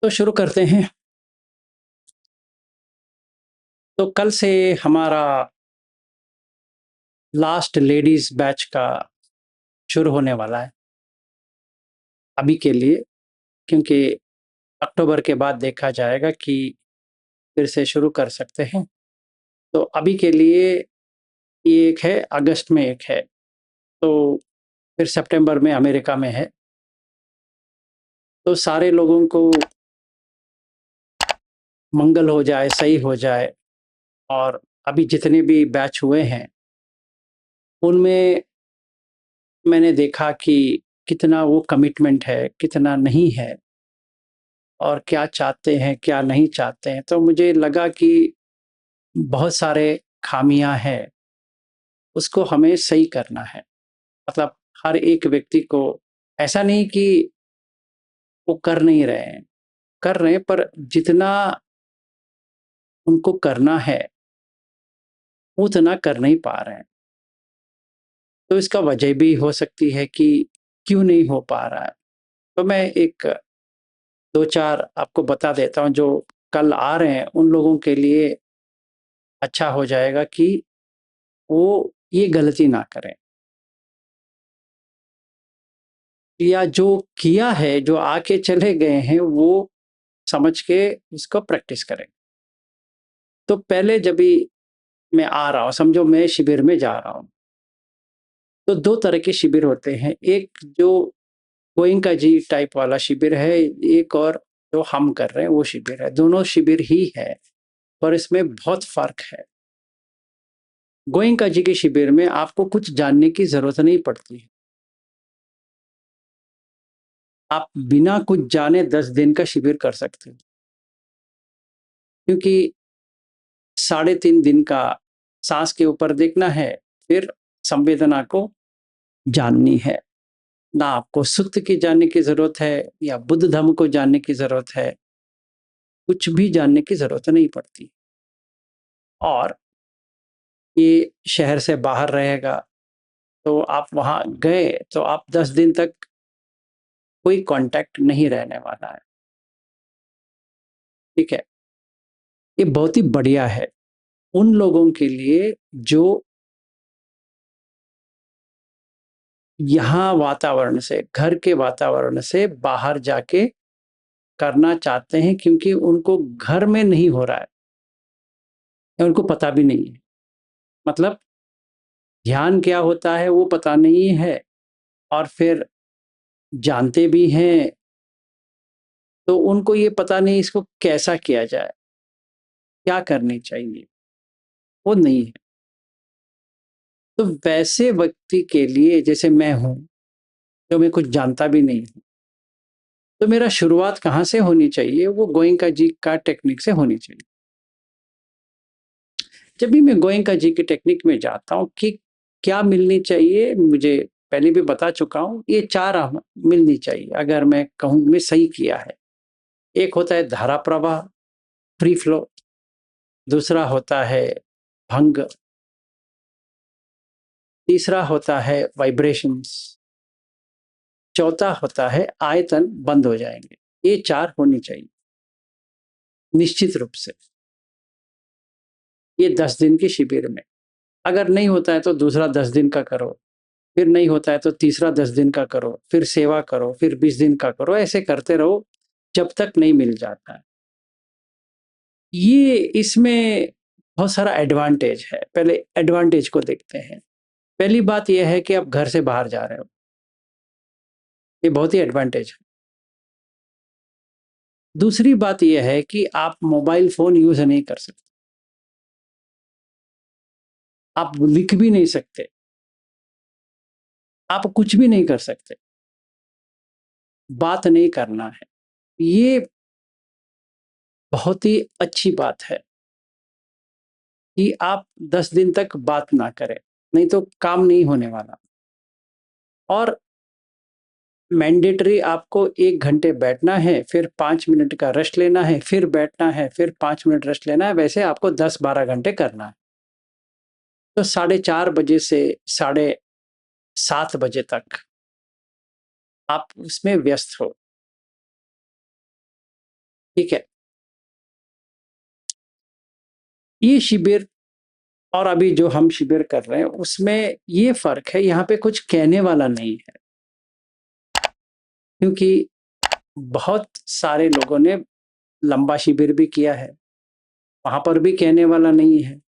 तो शुरू करते हैं। तो कल से हमारा लास्ट लेडीज़ बैच का शुरू होने वाला है, अभी के लिए, क्योंकि अक्टूबर के बाद देखा जाएगा कि फिर से शुरू कर सकते हैं। तो अभी के लिए ये एक है, अगस्त में एक है, तो फिर सितंबर में अमेरिका में है। तो सारे लोगों को मंगल हो जाए, सही हो जाए। और अभी जितने भी बैच हुए हैं, उनमें मैंने देखा कि कितना वो कमिटमेंट है, कितना नहीं है और क्या चाहते हैं, क्या नहीं चाहते हैं। तो मुझे लगा कि बहुत सारे खामियां हैं, उसको हमें सही करना है। मतलब हर एक व्यक्ति को, ऐसा नहीं कि वो कर नहीं रहे हैं, कर रहे हैं, पर जितना उनको करना है उतना कर नहीं पा रहे हैं। तो इसका वजह भी हो सकती है कि क्यों नहीं हो पा रहा है। तो मैं एक दो चार आपको बता देता हूँ, जो कल आ रहे हैं उन लोगों के लिए अच्छा हो जाएगा कि वो ये गलती ना करें, या जो किया है, जो आके चले गए हैं, वो समझ के उसको प्रैक्टिस करें। तो पहले जब भी मैं आ रहा हूँ, समझो मैं शिविर में जा रहा हूँ, तो दो तरह के शिविर होते हैं। एक जो गोइंका जी टाइप वाला शिविर है, एक और जो हम कर रहे हैं वो शिविर है। दोनों शिविर ही है, पर इसमें बहुत फर्क है। गोइंका जी के शिविर में आपको कुछ जानने की जरूरत नहीं पड़ती है। आप बिना कुछ जाने 10 दिन का शिविर कर सकते हो, क्योंकि 3.5 दिन का सांस के ऊपर देखना है, फिर संवेदना को जाननी है। ना आपको सुक्त की जानने की जरूरत है या बुद्ध धर्म को जानने की जरूरत है, कुछ भी जानने की जरूरत नहीं पड़ती। और ये शहर से बाहर रहेगा, तो आप वहां गए तो आप 10 दिन तक कोई कांटेक्ट नहीं रहने वाला है। ठीक है, ये बहुत ही बढ़िया है उन लोगों के लिए जो यहाँ वातावरण से, घर के वातावरण से बाहर जाके करना चाहते हैं, क्योंकि उनको घर में नहीं हो रहा है या उनको पता भी नहीं है। मतलब ध्यान क्या होता है वो पता नहीं है, और फिर जानते भी हैं तो उनको ये पता नहीं इसको कैसा किया जाए, क्या करनी चाहिए, वो नहीं है। तो वैसे व्यक्ति के लिए, जैसे मैं हूं, जो मैं कुछ जानता भी नहीं हूं, तो मेरा शुरुआत कहाँ से होनी चाहिए? वो गोइंका जी का टेक्निक से होनी चाहिए। जब भी मैं गोयंका जी की टेक्निक में जाता हूँ कि क्या मिलनी चाहिए, मुझे पहले भी बता चुका हूँ, ये 4 मिलनी चाहिए अगर मैं कहूँ मैं सही किया है। एक होता है धारा प्रवाह, फ्री फ्लो, दूसरा होता है भंग, तीसरा होता है वाइब्रेशंस, चौथा होता है आयतन बंद हो जाएंगे। ये 4 होनी चाहिए निश्चित रूप से, ये 10 दिन के शिविर में। अगर नहीं होता है तो दूसरा 10 दिन का करो, फिर नहीं होता है तो तीसरा 10 दिन का करो, फिर सेवा करो, फिर 20 दिन का करो, ऐसे करते रहो जब तक नहीं मिल जाता है। ये इसमें बहुत सारा एडवांटेज है। पहले एडवांटेज को देखते हैं। पहली बात यह है कि आप घर से बाहर जा रहे हो, ये बहुत ही एडवांटेज है। दूसरी बात यह है कि आप मोबाइल फोन यूज नहीं कर सकते, आप लिख भी नहीं सकते, आप कुछ भी नहीं कर सकते, बात नहीं करना है। ये बहुत ही अच्छी बात है कि आप 10 दिन तक बात ना करें, नहीं तो काम नहीं होने वाला। और मैंडेटरी आपको 1 घंटे बैठना है, फिर 5 मिनट का रेस्ट लेना है, फिर बैठना है, फिर 5 मिनट रेस्ट लेना है। वैसे आपको 10-12 घंटे करना है। तो 4:30 बजे से 7:30 बजे तक आप उसमें व्यस्त हो। ठीक है। ये शिविर और अभी जो हम शिविर कर रहे हैं उसमें ये फ़र्क है, यहाँ पे कुछ कहने वाला नहीं है। क्योंकि बहुत सारे लोगों ने लंबा शिविर भी किया है, वहाँ पर भी कहने वाला नहीं है।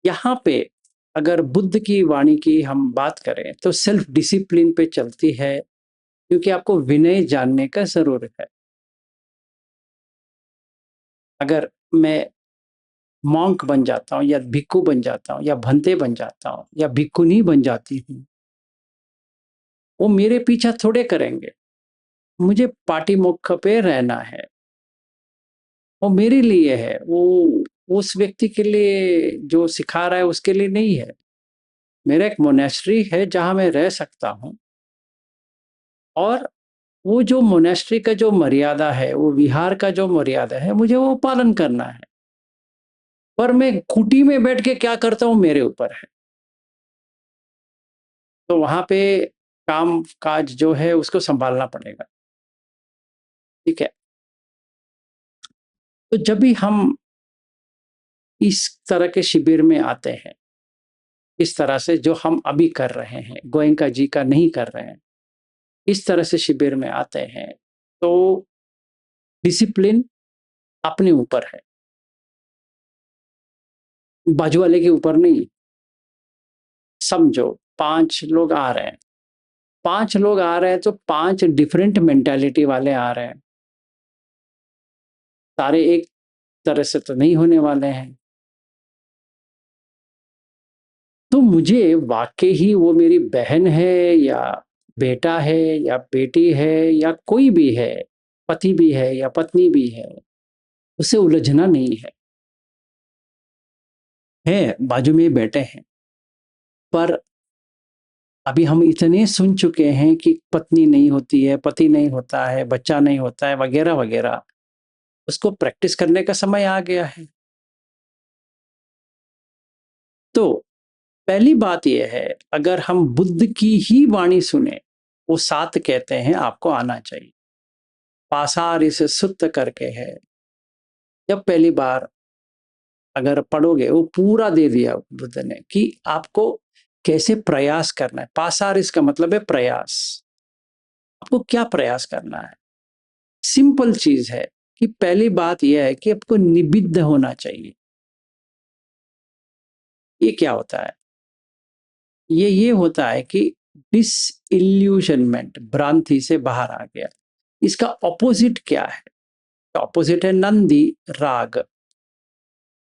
यहाँ पे अगर बुद्ध की वाणी की हम बात करें तो सेल्फ डिसिप्लिन पे चलती है, क्योंकि आपको विनय जानने का ज़रूरत है। अगर मैं मॉन्क बन जाता हूँ या भिक्खु बन जाता हूँ या भंते बन जाता हूँ या भिक्खुनी बन जाती हूँ, वो मेरे पीछा थोड़े करेंगे। मुझे पाटी मोक्ष पे रहना है, वो मेरे लिए है, वो उस व्यक्ति के लिए जो सिखा रहा है उसके लिए नहीं है। मेरा एक मोनेस्ट्री है जहाँ मैं रह सकता हूँ, और वो जो मोनेस्ट्री का जो मर्यादा है, वो विहार का जो मर्यादा है, मुझे वो पालन करना है। पर मैं कुटी में बैठ के क्या करता हूँ मेरे ऊपर है। तो वहाँ पे काम-काज जो है उसको सँभालना पड़ेगा। ठीक है? तो जब भी हम इस तरह के शिविर में आते हैं, इस तरह से जो हम अभी कर रहे हैं, गोयनका जी का नहीं कर रहे हैं, इस तरह से शिविर में आते हैं, तो डिसिप्लिन अपने ऊपर है, बाजू वाले के ऊपर नहीं। समझो 5 लोग आ रहे हैं, 5 लोग आ रहे हैं तो 5 डिफरेंट मेंटालिटी वाले आ रहे हैं। सारे एक तरह से तो नहीं होने वाले हैं। तो मुझे वाक़ई ही वो मेरी बहन है या बेटा है या बेटी है या कोई भी है, पति भी है या पत्नी भी है, उसे उलझना नहीं है। बाजू में ही बैठे हैं, पर अभी हम इतने सुन चुके हैं कि पत्नी नहीं होती है, पति नहीं होता है, बच्चा नहीं होता है, वगैरह-वगैरह। उसको प्रैक्टिस करने का समय आ गया है। तो पहली बात ये है, अगर हम बुद्ध की ही वाणी सुने, वो 7 कहते हैं आपको आना चाहिए। पासार इसे सुत्त करके है। जब पहली बार अगर पढ़ोगे, वो पूरा दे दिया बुद्ध ने कि आपको कैसे प्रयास करना है। पासार इसका मतलब है प्रयास। आपको क्या प्रयास करना है? सिंपल चीज है कि पहली बात यह है कि आपको निबिद्ध होना चाहिए। ये क्या होता है? ये होता है कि डिसइल्यूशनमेंट, भ्रांति से बाहर आ गया। इसका ऑपोजिट क्या है? ऑपोजिट है नंदी, राग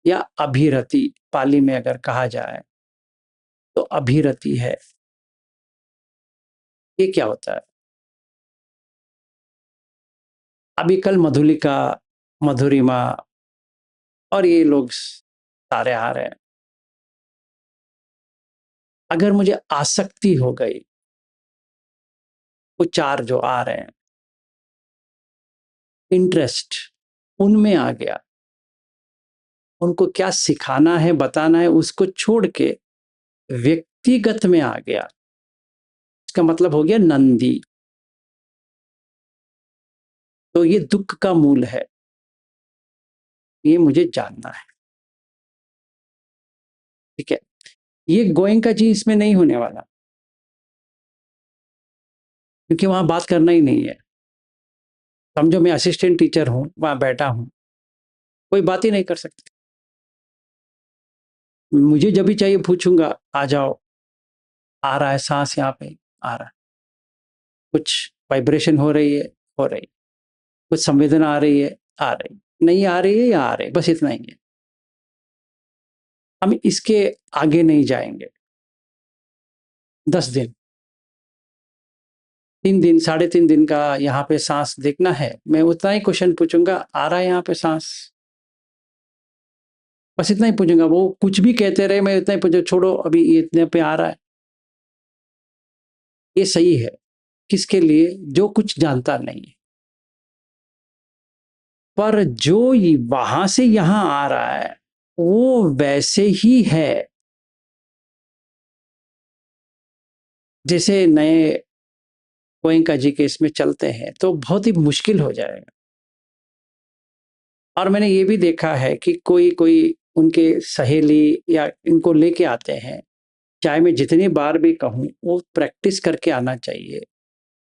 या अभिरति। पाली में अगर कहा जाए तो अभिरति है। ये क्या होता है? अभी कल मधुलिका, मधुरिमा और ये लोग सारे आ रहे हैं। अगर मुझे आसक्ति हो गई, वो 4 जो आ रहे हैं, इंटरेस्ट उनमें आ गया, उनको क्या सिखाना है, बताना है, उसको छोड़ के व्यक्तिगत में आ गया, इसका मतलब हो गया नंदी। तो ये दुख का मूल है, ये मुझे जानना है। ठीक है? ये गोयनका जी इसमें नहीं होने वाला, क्योंकि वहां बात करना ही नहीं है। समझो मैं असिस्टेंट टीचर हूं, वहां बैठा हूं, कोई बात ही नहीं कर सकती। मुझे जब भी चाहिए पूछूंगा, आ जाओ, आ रहा है सांस यहाँ पे, आ रहा है, कुछ वाइब्रेशन हो रही है, हो रही, कुछ संवेदना आ रही है, आ रही, नहीं आ रही है या आ रही, बस इतना ही है। हम इसके आगे नहीं जाएंगे। 10 दिन, 3 दिन, साढ़े 3 दिन का यहाँ पे सांस देखना है, मैं उतना ही क्वेश्चन पूछूंगा, आ रहा है यहाँ पे सांस, बस इतना ही पूछूंगा। वो कुछ भी कहते रहे, मैं इतना ही पूछूंगा, छोड़ो अभी ये इतने पे आ रहा है। ये सही है किसके लिए? जो कुछ जानता नहीं है। पर जो वहां से यहां आ रहा है, वो वैसे ही है जैसे नए गोयनका जी के इसमें चलते हैं, तो बहुत ही मुश्किल हो जाएगा। और मैंने ये भी देखा है कि कोई उनके सहेली या इनको लेके आते हैं, चाहे मैं जितनी बार भी कहूँ, वो प्रैक्टिस करके आना चाहिए,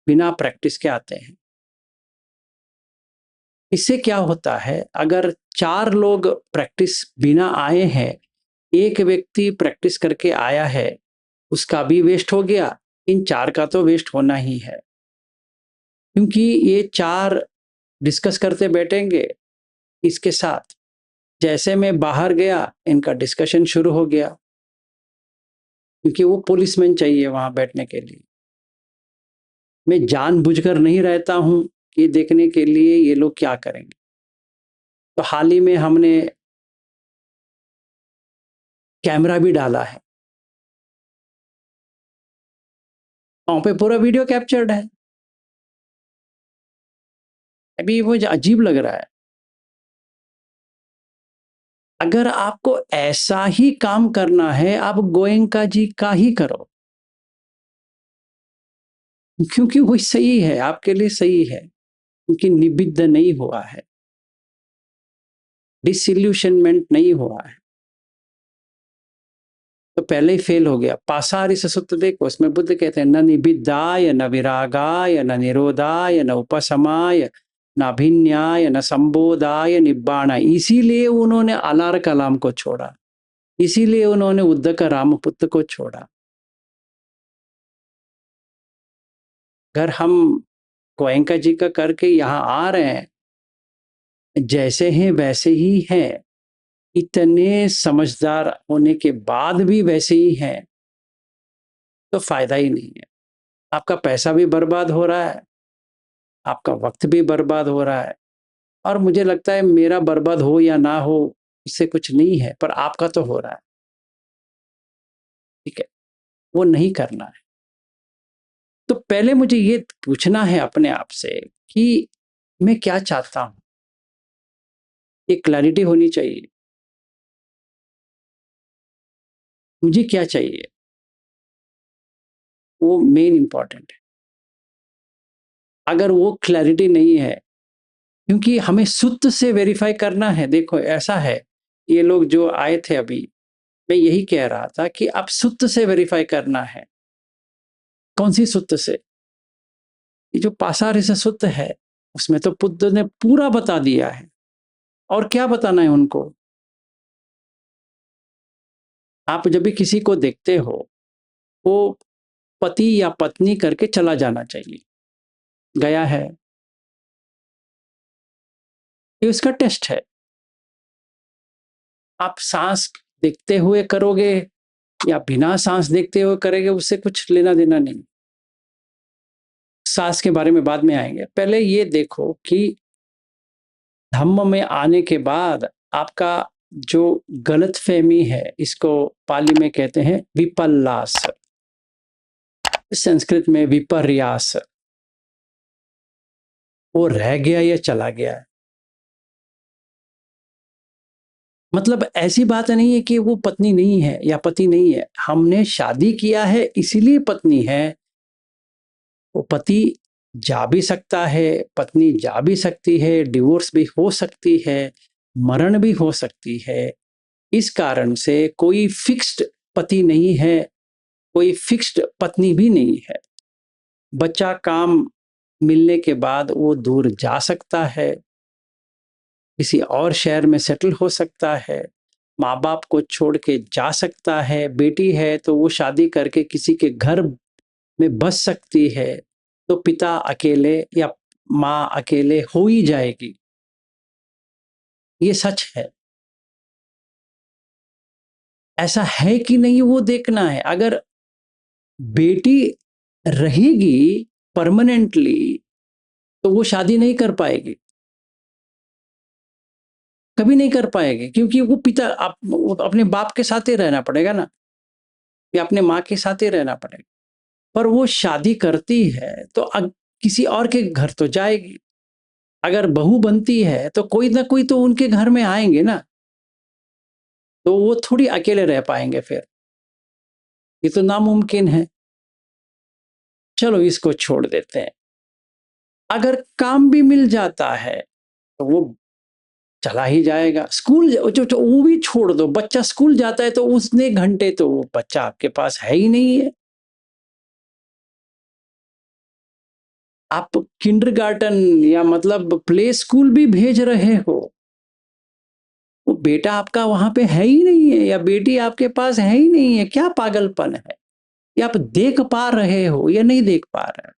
बिना प्रैक्टिस के आते हैं। इससे क्या होता है, अगर 4 लोग प्रैक्टिस बिना आए हैं, एक व्यक्ति प्रैक्टिस करके आया है, उसका भी वेस्ट हो गया, इन 4 का तो वेस्ट होना ही है। क्योंकि ये 4 डिस्कस करते बैठेंगे इसके साथ, जैसे मैं बाहर गया, इनका डिस्कशन शुरू हो गया, क्योंकि वो पुलिसमैन चाहिए वहाँ बैठने के लिए। मैं जानबूझकर नहीं रहता हूँ, ये देखने के लिए ये लोग क्या करेंगे। तो हाल ही में हमने कैमरा भी डाला है, वहाँ पे पूरा वीडियो कैप्चर्ड है। अभी मुझे अजीब लग रहा है। अगर आपको ऐसा ही काम करना है, आप गोयनका जी का ही करो, क्योंकि वो सही है, आपके लिए सही है, क्योंकि निबिद्ध नहीं हुआ है, डिसइल्यूशनमेंट नहीं हुआ है। तो पहले ही फेल हो गया। पासारि ससुप्त देखो, उसमें बुद्ध कहते हैं न निबिद्धाय न विरागाय न निरोधाय न उपशमाय न अभिन्याय न संबोधाय निब्बाण। इसीलिए उन्होंने अलार कलाम को छोड़ा, इसीलिए उन्होंने उद्धक रामपुत्र को छोड़ा। अगर हम गोयनका जी का करके यहाँ आ रहे हैं, जैसे हैं वैसे ही हैं, इतने समझदार होने के बाद भी वैसे ही हैं, तो फायदा ही नहीं है। आपका पैसा भी बर्बाद हो रहा है, आपका वक्त भी बर्बाद हो रहा है, और मुझे लगता है मेरा बर्बाद हो या ना हो, इससे कुछ नहीं है, पर आपका तो हो रहा है। ठीक है, वो नहीं करना है। तो पहले मुझे ये पूछना है अपने आप से कि मैं क्या चाहता हूं, एक क्लैरिटी होनी चाहिए। मुझे क्या चाहिए, वो मेन इंपॉर्टेंट है। अगर वो क्लैरिटी नहीं है, क्योंकि हमें सुत से वेरीफाई करना है। देखो ऐसा है, ये लोग जो आए थे अभी, मैं यही कह रहा था कि अब सुत से वेरीफाई करना है। कौन सी सुत से? ये जो पासार से सुत है, उसमें तो बुद्ध ने पूरा बता दिया है। और क्या बताना है उनको? आप जब भी किसी को देखते हो, वो पति या पत्नी करके चला जाना चाहिए। गया है, ये उसका टेस्ट है। आप सांस देखते हुए करोगे या बिना सांस देखते हुए करेंगे, उससे कुछ लेना देना नहीं। सांस के बारे में बाद में आएंगे, पहले ये देखो कि धम्म में आने के बाद आपका जो गलतफहमी है, इसको पाली में कहते हैं विपल्लास, संस्कृत में विपर्यास, वो रह गया या चला गया है। मतलब ऐसी बात नहीं है कि वो पत्नी नहीं है या पति नहीं है, हमने शादी किया है इसीलिए पत्नी है। वो पति जा भी सकता है, पत्नी जा भी सकती है, डिवोर्स भी हो सकती है, मरण भी हो सकती है। इस कारण से कोई फिक्स्ड पति नहीं है, कोई फिक्स्ड पत्नी भी नहीं है। बच्चा काम मिलने के बाद वो दूर जा सकता है, किसी और शहर में सेटल हो सकता है, माँ बाप को छोड़ के जा सकता है। बेटी है तो वो शादी करके किसी के घर में बस सकती है, तो पिता अकेले या माँ अकेले हो ही जाएगी। ये सच है। ऐसा है कि नहीं वो देखना है। अगर बेटी रहेगी परमानेंटली, तो वो शादी नहीं कर पाएगी, कभी नहीं कर पाएगी, क्योंकि वो पिता अपने बाप के साथ ही रहना पड़ेगा ना, या अपने माँ के साथ ही रहना पड़ेगा। पर वो शादी करती है तो किसी और के घर तो जाएगी। अगर बहू बनती है तो कोई ना कोई तो उनके घर में आएंगे ना, तो वो थोड़ी अकेले रह पाएंगे फिर। ये तो नामुमकिन है। चलो इसको छोड़ देते हैं। अगर काम भी मिल जाता है, तो वो चला ही जाएगा। स्कूल जो वो भी छोड़ दो, बच्चा स्कूल जाता है तो उसने घंटे तो वो बच्चा आपके पास है ही नहीं है। आप किंडरगार्टन या मतलब प्ले स्कूल भी भेज रहे हो, वो बेटा आपका वहाँ पे है ही नहीं है या बेटी आपके पास है ही नहीं है, क्या पागलपन है? ये आप देख पा रहे हो या नहीं देख पा रहे?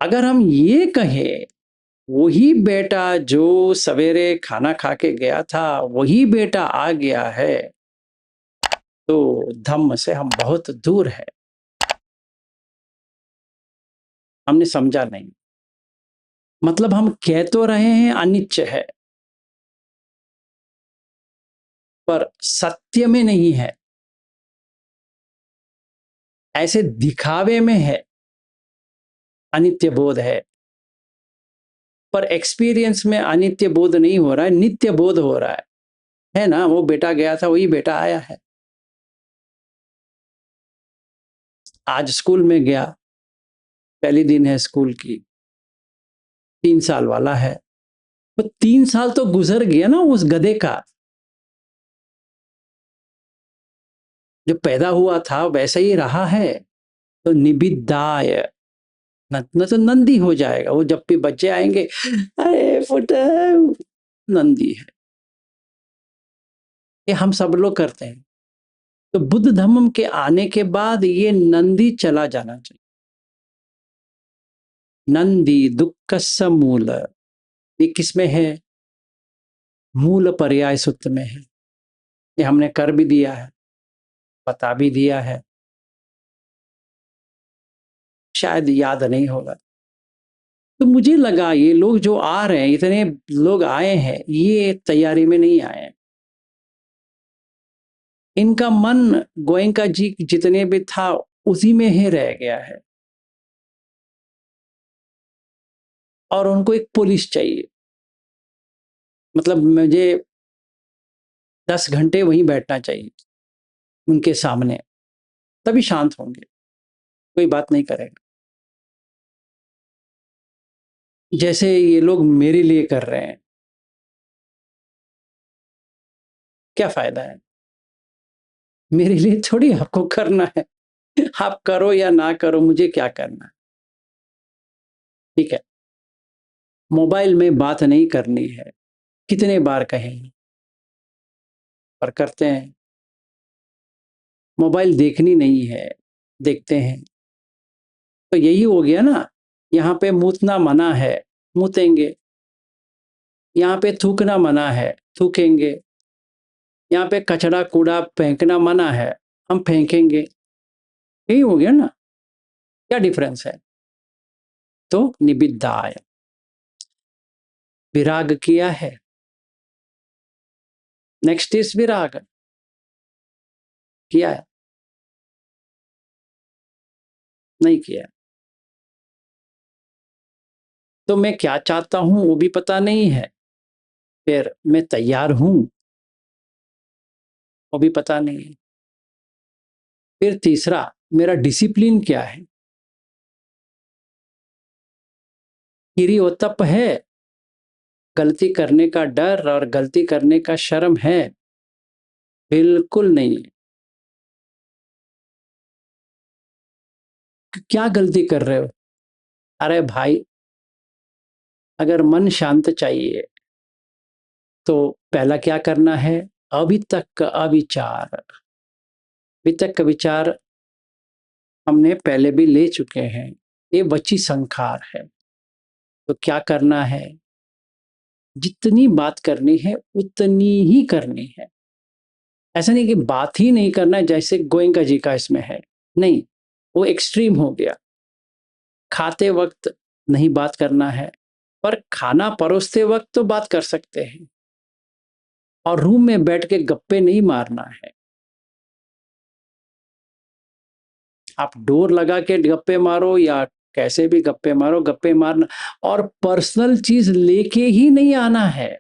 अगर हम ये कहें, वही बेटा जो सवेरे खाना खा के गया था, वही बेटा आ गया है, तो धम्म से हम बहुत दूर है। हमने समझा नहीं। मतलब हम कह तो रहे हैं अनित्य है, पर सत्य में नहीं है, ऐसे दिखावे में है, अनित्य बोध है, पर एक्सपीरियंस में अनित्य बोध नहीं हो रहा है, नित्य बोध हो रहा है ना? वो बेटा गया था, वही बेटा आया है। आज स्कूल में गया, पहली दिन है स्कूल की, 3 साल वाला है, तो 3 साल तो गुजर गया ना उस गधे का। जो पैदा हुआ था वैसा ही रहा है, तो निबिदाय, न तो नंदी हो जाएगा। वो जब भी बच्चे आएंगे, अरे फुटा, नंदी है। ये हम सब लोग करते हैं। तो बुद्ध धम्म के आने के बाद ये नंदी चला जाना चाहिए। नंदी दुःखस्य मूल, ये किसमें है? मूल पर्याय सूत्र में है। ये हमने कर भी दिया है, बता भी दिया है, शायद याद नहीं होगा। तो मुझे लगा ये लोग जो आ रहे हैं, इतने लोग आए हैं, ये तैयारी में नहीं आए हैं। इनका मन गोयनका जी जितने भी था उसी में ही रह गया है, और उनको एक पुलिस चाहिए। मतलब मुझे 10 घंटे वहीं बैठना चाहिए उनके सामने, तभी शांत होंगे, कोई बात नहीं करेगा। जैसे ये लोग मेरे लिए कर रहे हैं, क्या फायदा है? मेरे लिए थोड़ी आपको करना है। आप करो या ना करो, मुझे क्या करना है? ठीक है, मोबाइल में बात नहीं करनी है, कितने बार कहें, पर करते हैं। मोबाइल देखनी नहीं है, देखते हैं। तो यही हो गया ना, यहाँ पे मूतना मना है, मूतेंगे। यहाँ पे थूकना मना है, थूकेंगे। यहाँ पे कचरा कूड़ा फेंकना मना है, हम फेंकेंगे। यही हो गया ना, क्या डिफरेंस है? तो निबिद्धाय, विराग किया है। नेक्स्ट इज विराग, किया है? नहीं किया। तो मैं क्या चाहता हूं वो भी पता नहीं है, फिर मैं तैयार हूं वो भी पता नहीं है। फिर तीसरा, मेरा डिसिप्लिन क्या है? किरियोतप है, गलती करने का डर और गलती करने का शर्म है? बिल्कुल नहीं है। क्या गलती कर रहे हो? अरे भाई, अगर मन शांत चाहिए तो पहला क्या करना है? अभी तक का अविचार, अभी तक का विचार हमने पहले भी ले चुके हैं, ये वची संखार है। तो क्या करना है? जितनी बात करनी है उतनी ही करनी है। ऐसा नहीं कि बात ही नहीं करना है, जैसे गोयनका जी का इसमें है। नहीं, वो एक्सट्रीम हो गया। खाते वक्त नहीं बात करना है, पर खाना परोसते वक्त तो बात कर सकते हैं, और रूम में बैठ के गप्पे नहीं मारना है। आप डोर लगा के गप्पे मारो या कैसे भी गप्पे मारो, गप्पे मारना, और पर्सनल चीज लेके ही नहीं आना है।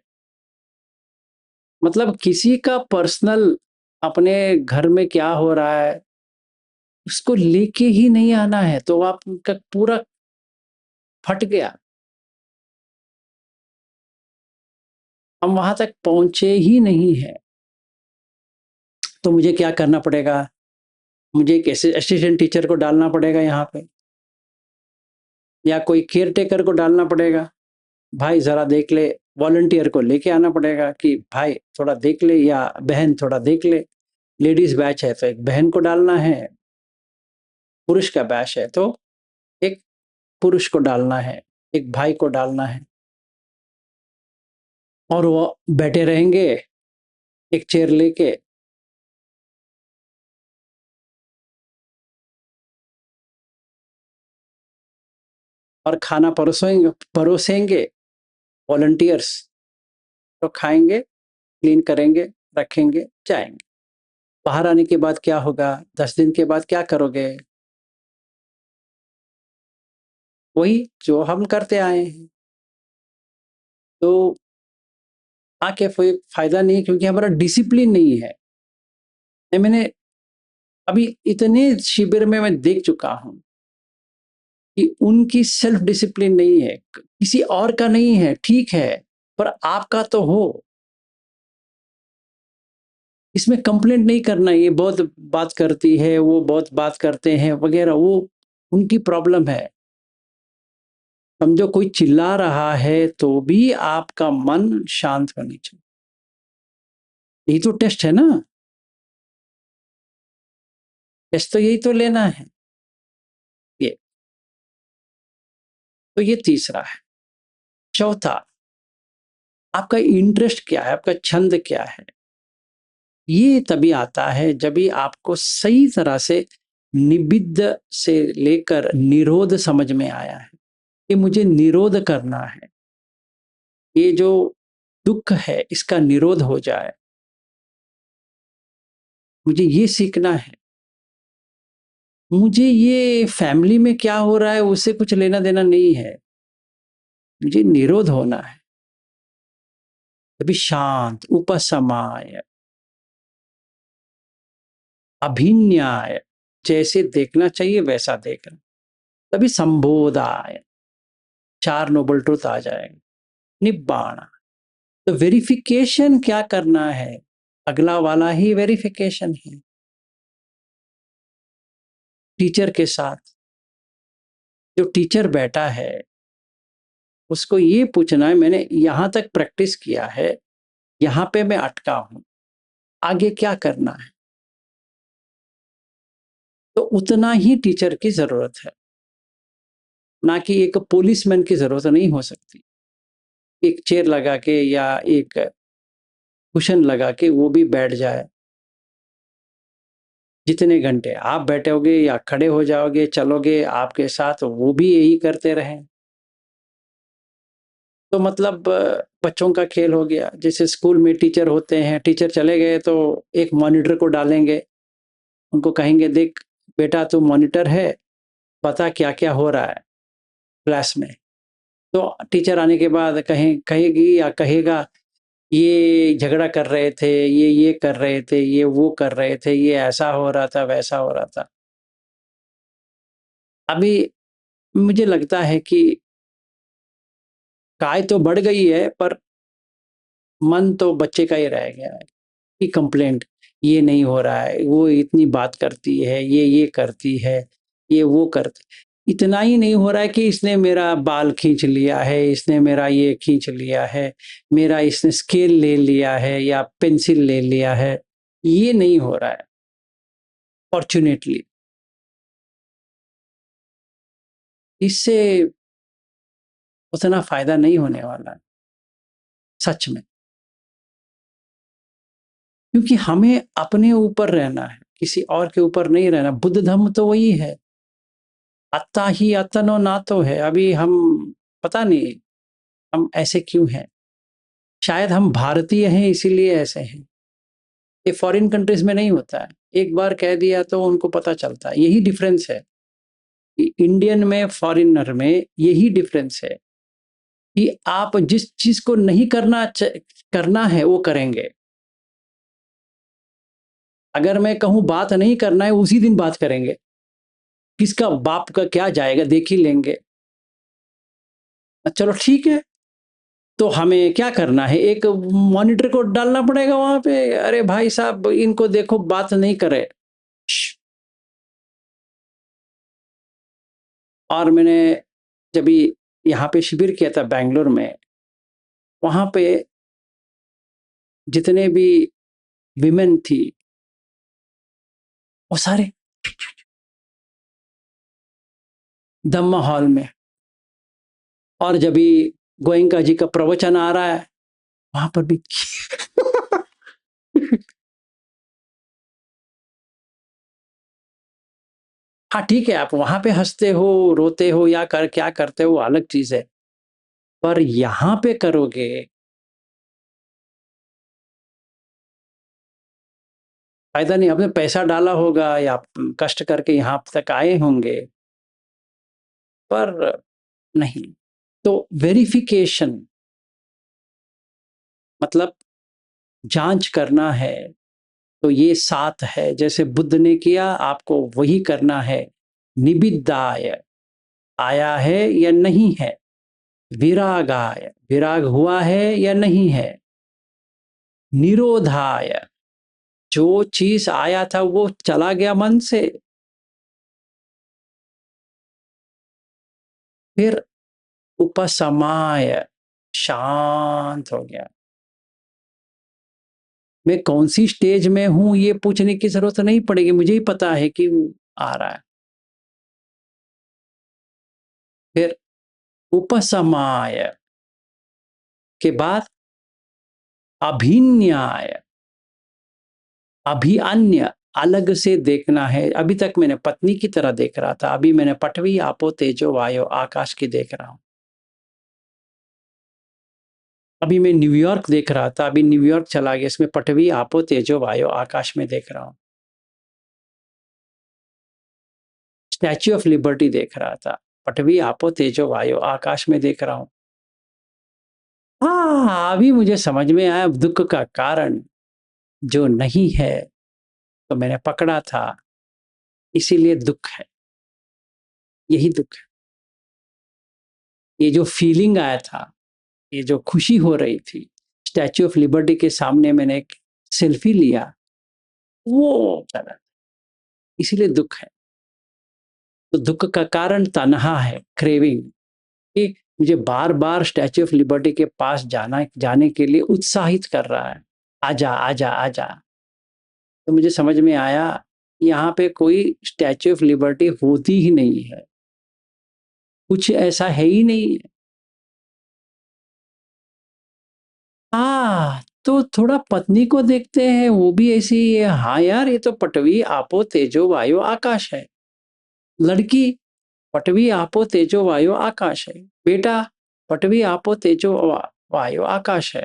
मतलब किसी का पर्सनल, अपने घर में क्या हो रहा है उसको लेके ही नहीं आना है, तो आपका पूरा फट गया। हम वहाँ तक पहुँचे ही नहीं हैं। तो मुझे क्या करना पड़ेगा? मुझे एक असिस्टेंट टीचर को डालना पड़ेगा यहाँ पे, या कोई केयरटेकर को डालना पड़ेगा। भाई ज़रा देख ले, वॉलंटियर को लेके आना पड़ेगा कि भाई थोड़ा देख ले, या बहन थोड़ा देख ले। लेडीज़ बैच है तो एक बहन को डालना है, पुरुष का बैच है तो एक पुरुष को डालना है, एक भाई को डालना है, और वो बैठे रहेंगे एक चेयर लेके। और खाना परोसेंगे वॉलंटियर्स, तो खाएंगे, क्लीन करेंगे, रखेंगे, जाएंगे। बाहर आने के बाद क्या होगा? 10 दिन के बाद क्या करोगे? वही जो हम करते आए हैं। तो आके कोई फायदा नहीं, क्योंकि हमारा डिसिप्लिन नहीं है। मैंने अभी इतने शिविर में मैं देख चुका हूं कि उनकी सेल्फ डिसिप्लिन नहीं है, किसी और का नहीं है, ठीक है, पर आपका तो हो। इसमें कंप्लेंट नहीं करना, ये बहुत बात करती है, वो बहुत बात करते हैं वगैरह, वो उनकी प्रॉब्लम है। समझो कोई चिल्ला रहा है तो भी आपका मन शांत होनी चाहिए। यही तो टेस्ट है ना, टेस्ट तो यही तो लेना है। ये तो ये तीसरा है। चौथा, आपका इंटरेस्ट क्या है, आपका छंद क्या है? ये तभी आता है जब भी आपको सही तरह से निबिद्ध से लेकर निरोध समझ में आया है कि मुझे निरोध करना है, ये जो दुख है इसका निरोध हो जाए, मुझे ये सीखना है। मुझे ये फैमिली में क्या हो रहा है उससे कुछ लेना देना नहीं है, मुझे निरोध होना है। तभी शांत, उपशमाय, अभिन्याय, जैसे देखना चाहिए वैसा देखना। तभी संबोधाय, 4 नोबल ट्रुथ आ जाएंगे। निब्बाण, तो वेरिफिकेशन क्या करना है? अगला वाला ही वेरिफिकेशन है। टीचर के साथ जो टीचर बैठा है उसको ये पूछना है, मैंने यहां तक प्रैक्टिस किया है, यहां पे मैं अटका हूं, आगे क्या करना है? तो उतना ही टीचर की जरूरत है, ना कि एक पुलिसमैन की जरूरत नहीं हो सकती। एक चेयर लगा के या एक कुशन लगा के वो भी बैठ जाए, जितने घंटे आप बैठोगे या खड़े हो जाओगे, चलोगे आपके साथ, वो भी यही करते रहें, तो मतलब बच्चों का खेल हो गया। जैसे स्कूल में टीचर होते हैं, टीचर चले गए तो एक मॉनिटर को डालेंगे, उनको कहेंगे देख बेटा तू मॉनिटर है, बता क्या क्या हो रहा है क्लास में। तो टीचर आने के बाद कहेगी या कहेगा ये झगड़ा कर रहे थे, ये कर रहे थे, ये वो कर रहे थे, ये ऐसा हो रहा था, वैसा हो रहा था। अभी मुझे लगता है कि काय तो बढ़ गई है, पर मन तो बच्चे का ही रह गया है कि कंप्लेंट, ये नहीं हो रहा है, वो इतनी बात करती है, ये करती है, ये वो करती। इतना ही नहीं हो रहा है कि इसने मेरा बाल खींच लिया है, इसने मेरा ये खींच लिया है, मेरा इसने स्केल ले लिया है या पेंसिल ले लिया है, ये नहीं हो रहा है फॉर्चुनेटली। इससे उतना फायदा नहीं होने वाला है सच में, क्योंकि हमें अपने ऊपर रहना है, किसी और के ऊपर नहीं रहना। बुद्ध धम्म तो वही है, अत्ता ही अतनो नातो है। अभी हम पता नहीं हम ऐसे क्यों हैं, शायद हम भारतीय हैं इसीलिए ऐसे हैं। ये फॉरेन कंट्रीज में नहीं होता है, एक बार कह दिया तो उनको पता चलता है। यही डिफरेंस है कि इंडियन में फॉरेनर में, यही डिफरेंस है कि आप जिस चीज को नहीं करना है वो करेंगे। अगर मैं कहूं बात नहीं करना है, उसी दिन बात करेंगे, किसका बाप का क्या जाएगा, देख ही लेंगे। चलो ठीक है, तो हमें क्या करना है, एक मॉनिटर को डालना पड़ेगा वहाँ पे, अरे भाई साहब इनको देखो बात नहीं करे। और मैंने जब यहाँ पे शिविर किया था बैंगलोर में, वहाँ पे जितने भी विमेन थी वो सारे धम्मा हॉल में, और जब भी गोयंका जी का प्रवचन आ रहा है वहां पर भी हाँ ठीक है, आप वहां पे हंसते हो, रोते हो या क्या करते हो, वो अलग चीज है, पर यहां पे करोगे फायदा नहीं। आपने पैसा डाला होगा या कष्ट करके यहां तक आए होंगे, पर नहीं। तो वेरिफिकेशन मतलब जांच करना है, तो ये 7 है, जैसे बुद्ध ने किया आपको वही करना है। निबिद्धाय, आया है या नहीं है। विरागाय, विराग हुआ है या नहीं है। निरोधाय, जो चीज आया था वो चला गया मन से। फिर उपसमाय, शांत हो गया। मैं कौन सी स्टेज में हूं ये पूछने की जरूरत नहीं पड़ेगी, मुझे ही पता है कि आ रहा है। फिर उपसमाय के बाद अभिन्याय, अभी अन्य, अलग से देखना है। अभी तक मैंने पत्नी की तरह देख रहा था, अभी मैंने पटवी आपो तेजो वायो आकाश की देख रहा हूं। अभी मैं न्यूयॉर्क देख रहा था, अभी न्यूयॉर्क चला गया, इसमें पटवी आपो तेजो वायो आकाश में देख रहा हूं। स्टैच्यू ऑफ लिबर्टी देख रहा था, पटवी आपो तेजो वायो आकाश में देख रहा हूं। हाँ, अभी मुझे समझ में आया दुख का कारण जो नहीं है, तो मैंने पकड़ा था, इसीलिए दुख है। यही दुख है। ये जो फीलिंग आया था, ये जो खुशी हो रही थी, स्टैच्यू ऑफ लिबर्टी के सामने मैंने एक सेल्फी लिया, वो गलत, इसीलिए दुख है। तो दुख का कारण तन्हा है, क्रेविंग, कि मुझे बार बार स्टैच्यू ऑफ लिबर्टी के पास जाने के लिए उत्साहित कर रहा है, आजा आजा आजा। तो मुझे समझ में आया यहाँ पे कोई स्टैच्यू ऑफ लिबर्टी होती ही नहीं है, कुछ ऐसा है ही नहीं है। तो थोड़ा पत्नी को देखते हैं, वो भी ऐसी ही है। हाँ यार, ये तो पटवी आपो तेजो वायु आकाश है। लड़की, पटवी आपो तेजो वायु आकाश है। बेटा, पटवी आपो तेजो वायु आकाश है।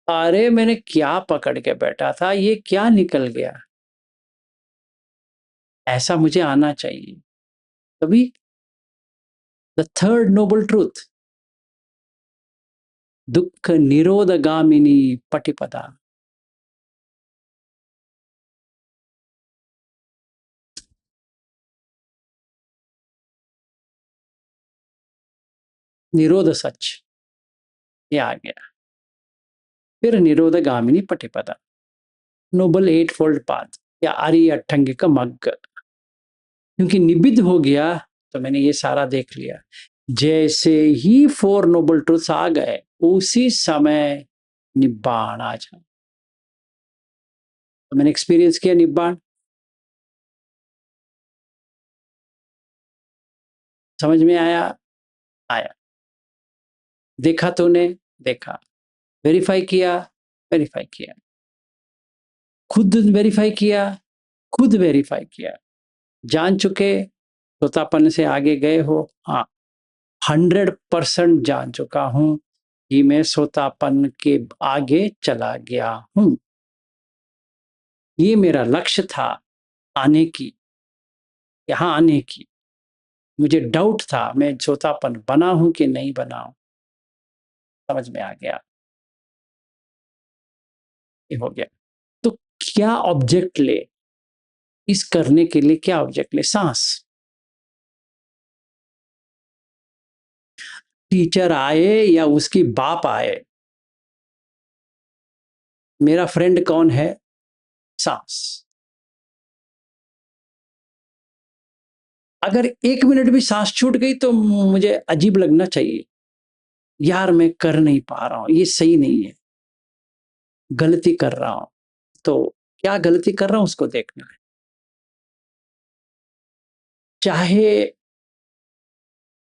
अरे मैंने क्या पकड़ के बैठा था, ये क्या निकल गया। ऐसा मुझे आना चाहिए। तभी द थर्ड नोबल ट्रूथ, दुख निरोधगामिनी पटिपदा। निरोध सच, ये आ गया। फिर निरोधगामिनी पटिपदा, नोबल एट फोल्ड पाथ या आर्य अट्ठंगिक मग्ग। क्योंकि निबिद्ध हो गया, तो मैंने ये सारा देख लिया। जैसे ही 4 नोबल ट्रूथ्स आ गए, उसी समय निब्बाण आ जाए। तो मैंने एक्सपीरियंस किया निब्बाण। समझ में आया, आया। देखा तूने, देखा। वेरीफाई किया, वेरीफाई किया। खुद वेरीफाई किया, खुद वेरीफाई किया। जान चुके, तोतापन से आगे गए हो। हाँ, 100% जान चुका हूं कि मैं सोतापन के आगे चला गया हूं। ये मेरा लक्ष्य था, आने की, यहां आने की। मुझे डाउट था मैं सोतापन बना हूं कि नहीं बना हूं। समझ में आ गया, ये हो गया। तो क्या ऑब्जेक्ट ले, इस करने के लिए क्या ऑब्जेक्ट ले? सांस। टीचर आए या उसकी बाप आए, मेरा फ्रेंड कौन है? सांस। अगर 1 मिनट भी सांस छूट गई तो मुझे अजीब लगना चाहिए। यार मैं कर नहीं पा रहा हूँ, ये सही नहीं है, गलती कर रहा हूँ। तो क्या गलती कर रहा हूँ उसको देखना है। चाहे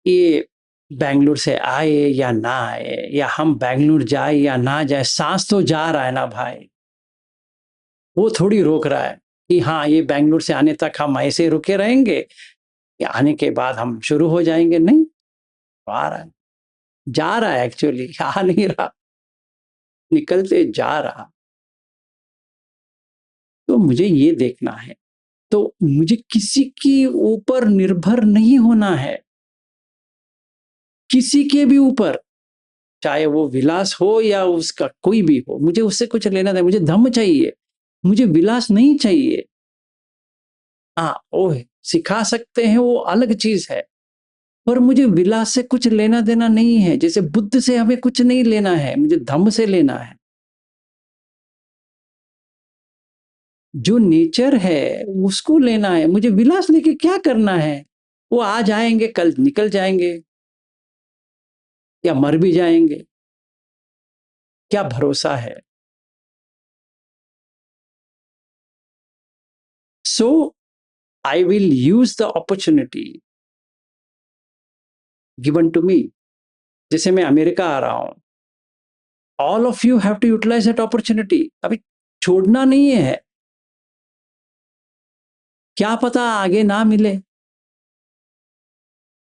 ये बैंगलोर से आए या ना आए, या हम बैंगलोर जाए या ना जाए, सांस तो जा रहा है ना भाई। वो थोड़ी रोक रहा है कि हाँ, ये बैंगलोर से आने तक हम ऐसे रुके रहेंगे, या आने के बाद हम शुरू हो जाएंगे। नहीं, आ रहा है, जा रहा है, एक्चुअली आ नहीं रहा, निकलते जा रहा। तो मुझे ये देखना है। तो मुझे किसी के ऊपर निर्भर नहीं होना है, किसी के भी ऊपर, चाहे वो विलास हो या उसका कोई भी हो, मुझे उससे कुछ लेना नहीं। मुझे धम्म चाहिए, मुझे विलास नहीं चाहिए। हाँ, वो सिखा सकते हैं, वो अलग चीज है, पर मुझे विलास से कुछ लेना देना नहीं है। जैसे बुद्ध से हमें कुछ नहीं लेना है, मुझे धम्म से लेना है। जो नेचर है उसको लेना है, मुझे विलास लेके क्या करना है? वो आज आएंगे, कल निकल जाएंगे, या मर भी जाएंगे, क्या भरोसा है? So I will use the opportunity given to me. जैसे मैं अमेरिका आ रहा हूं, all of you have to utilise that opportunity. अभी छोड़ना नहीं है। क्या पता आगे ना मिले,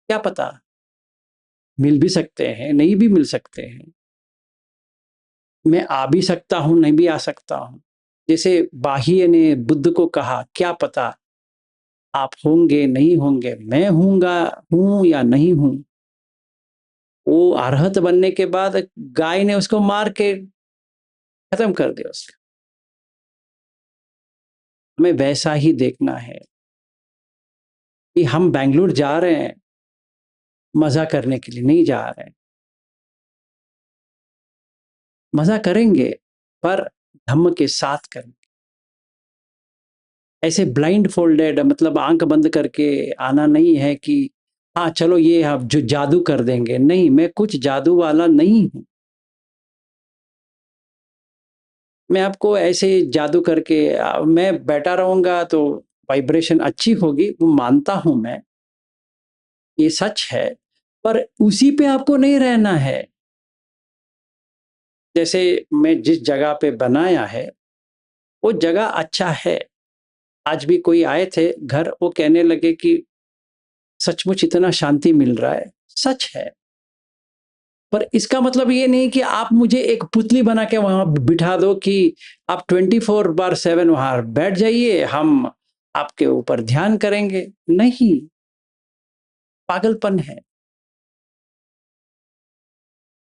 क्या पता, मिल भी सकते हैं, नहीं भी मिल सकते हैं। मैं आ भी सकता हूं, नहीं भी आ सकता हूं। जैसे बाह्य ने बुद्ध को कहा, क्या पता आप होंगे नहीं होंगे, मैं हूंगा, हूं या नहीं हूं। वो अरहत बनने के बाद गाय ने उसको मार के खत्म कर दिया उसको। हमें वैसा ही देखना है कि हम बेंगलुरु जा रहे हैं, मजा करने के लिए नहीं जा रहे हैं। मजा करेंगे, पर धम्म के साथ करेंगे। ऐसे ब्लाइंड फोल्डेड, मतलब आंख बंद करके आना नहीं है कि हाँ चलो ये आप जो जादू कर देंगे। नहीं, मैं कुछ जादू वाला नहीं हूं। मैं आपको ऐसे जादू करके मैं बैठा रहूंगा तो वाइब्रेशन अच्छी होगी, वो मानता हूं मैं, ये सच है। पर उसी पे आपको नहीं रहना है। जैसे मैं जिस जगह पे बनाया है, वो जगह अच्छा है। आज भी कोई आए थे घर, वो कहने लगे कि सचमुच इतना शांति मिल रहा है। सच है, पर इसका मतलब ये नहीं कि आप मुझे एक पुतली बना के वहां बिठा दो कि आप 24/7 वहां बैठ जाइए, हम आपके ऊपर ध्यान करेंगे। नहीं, पागलपन है।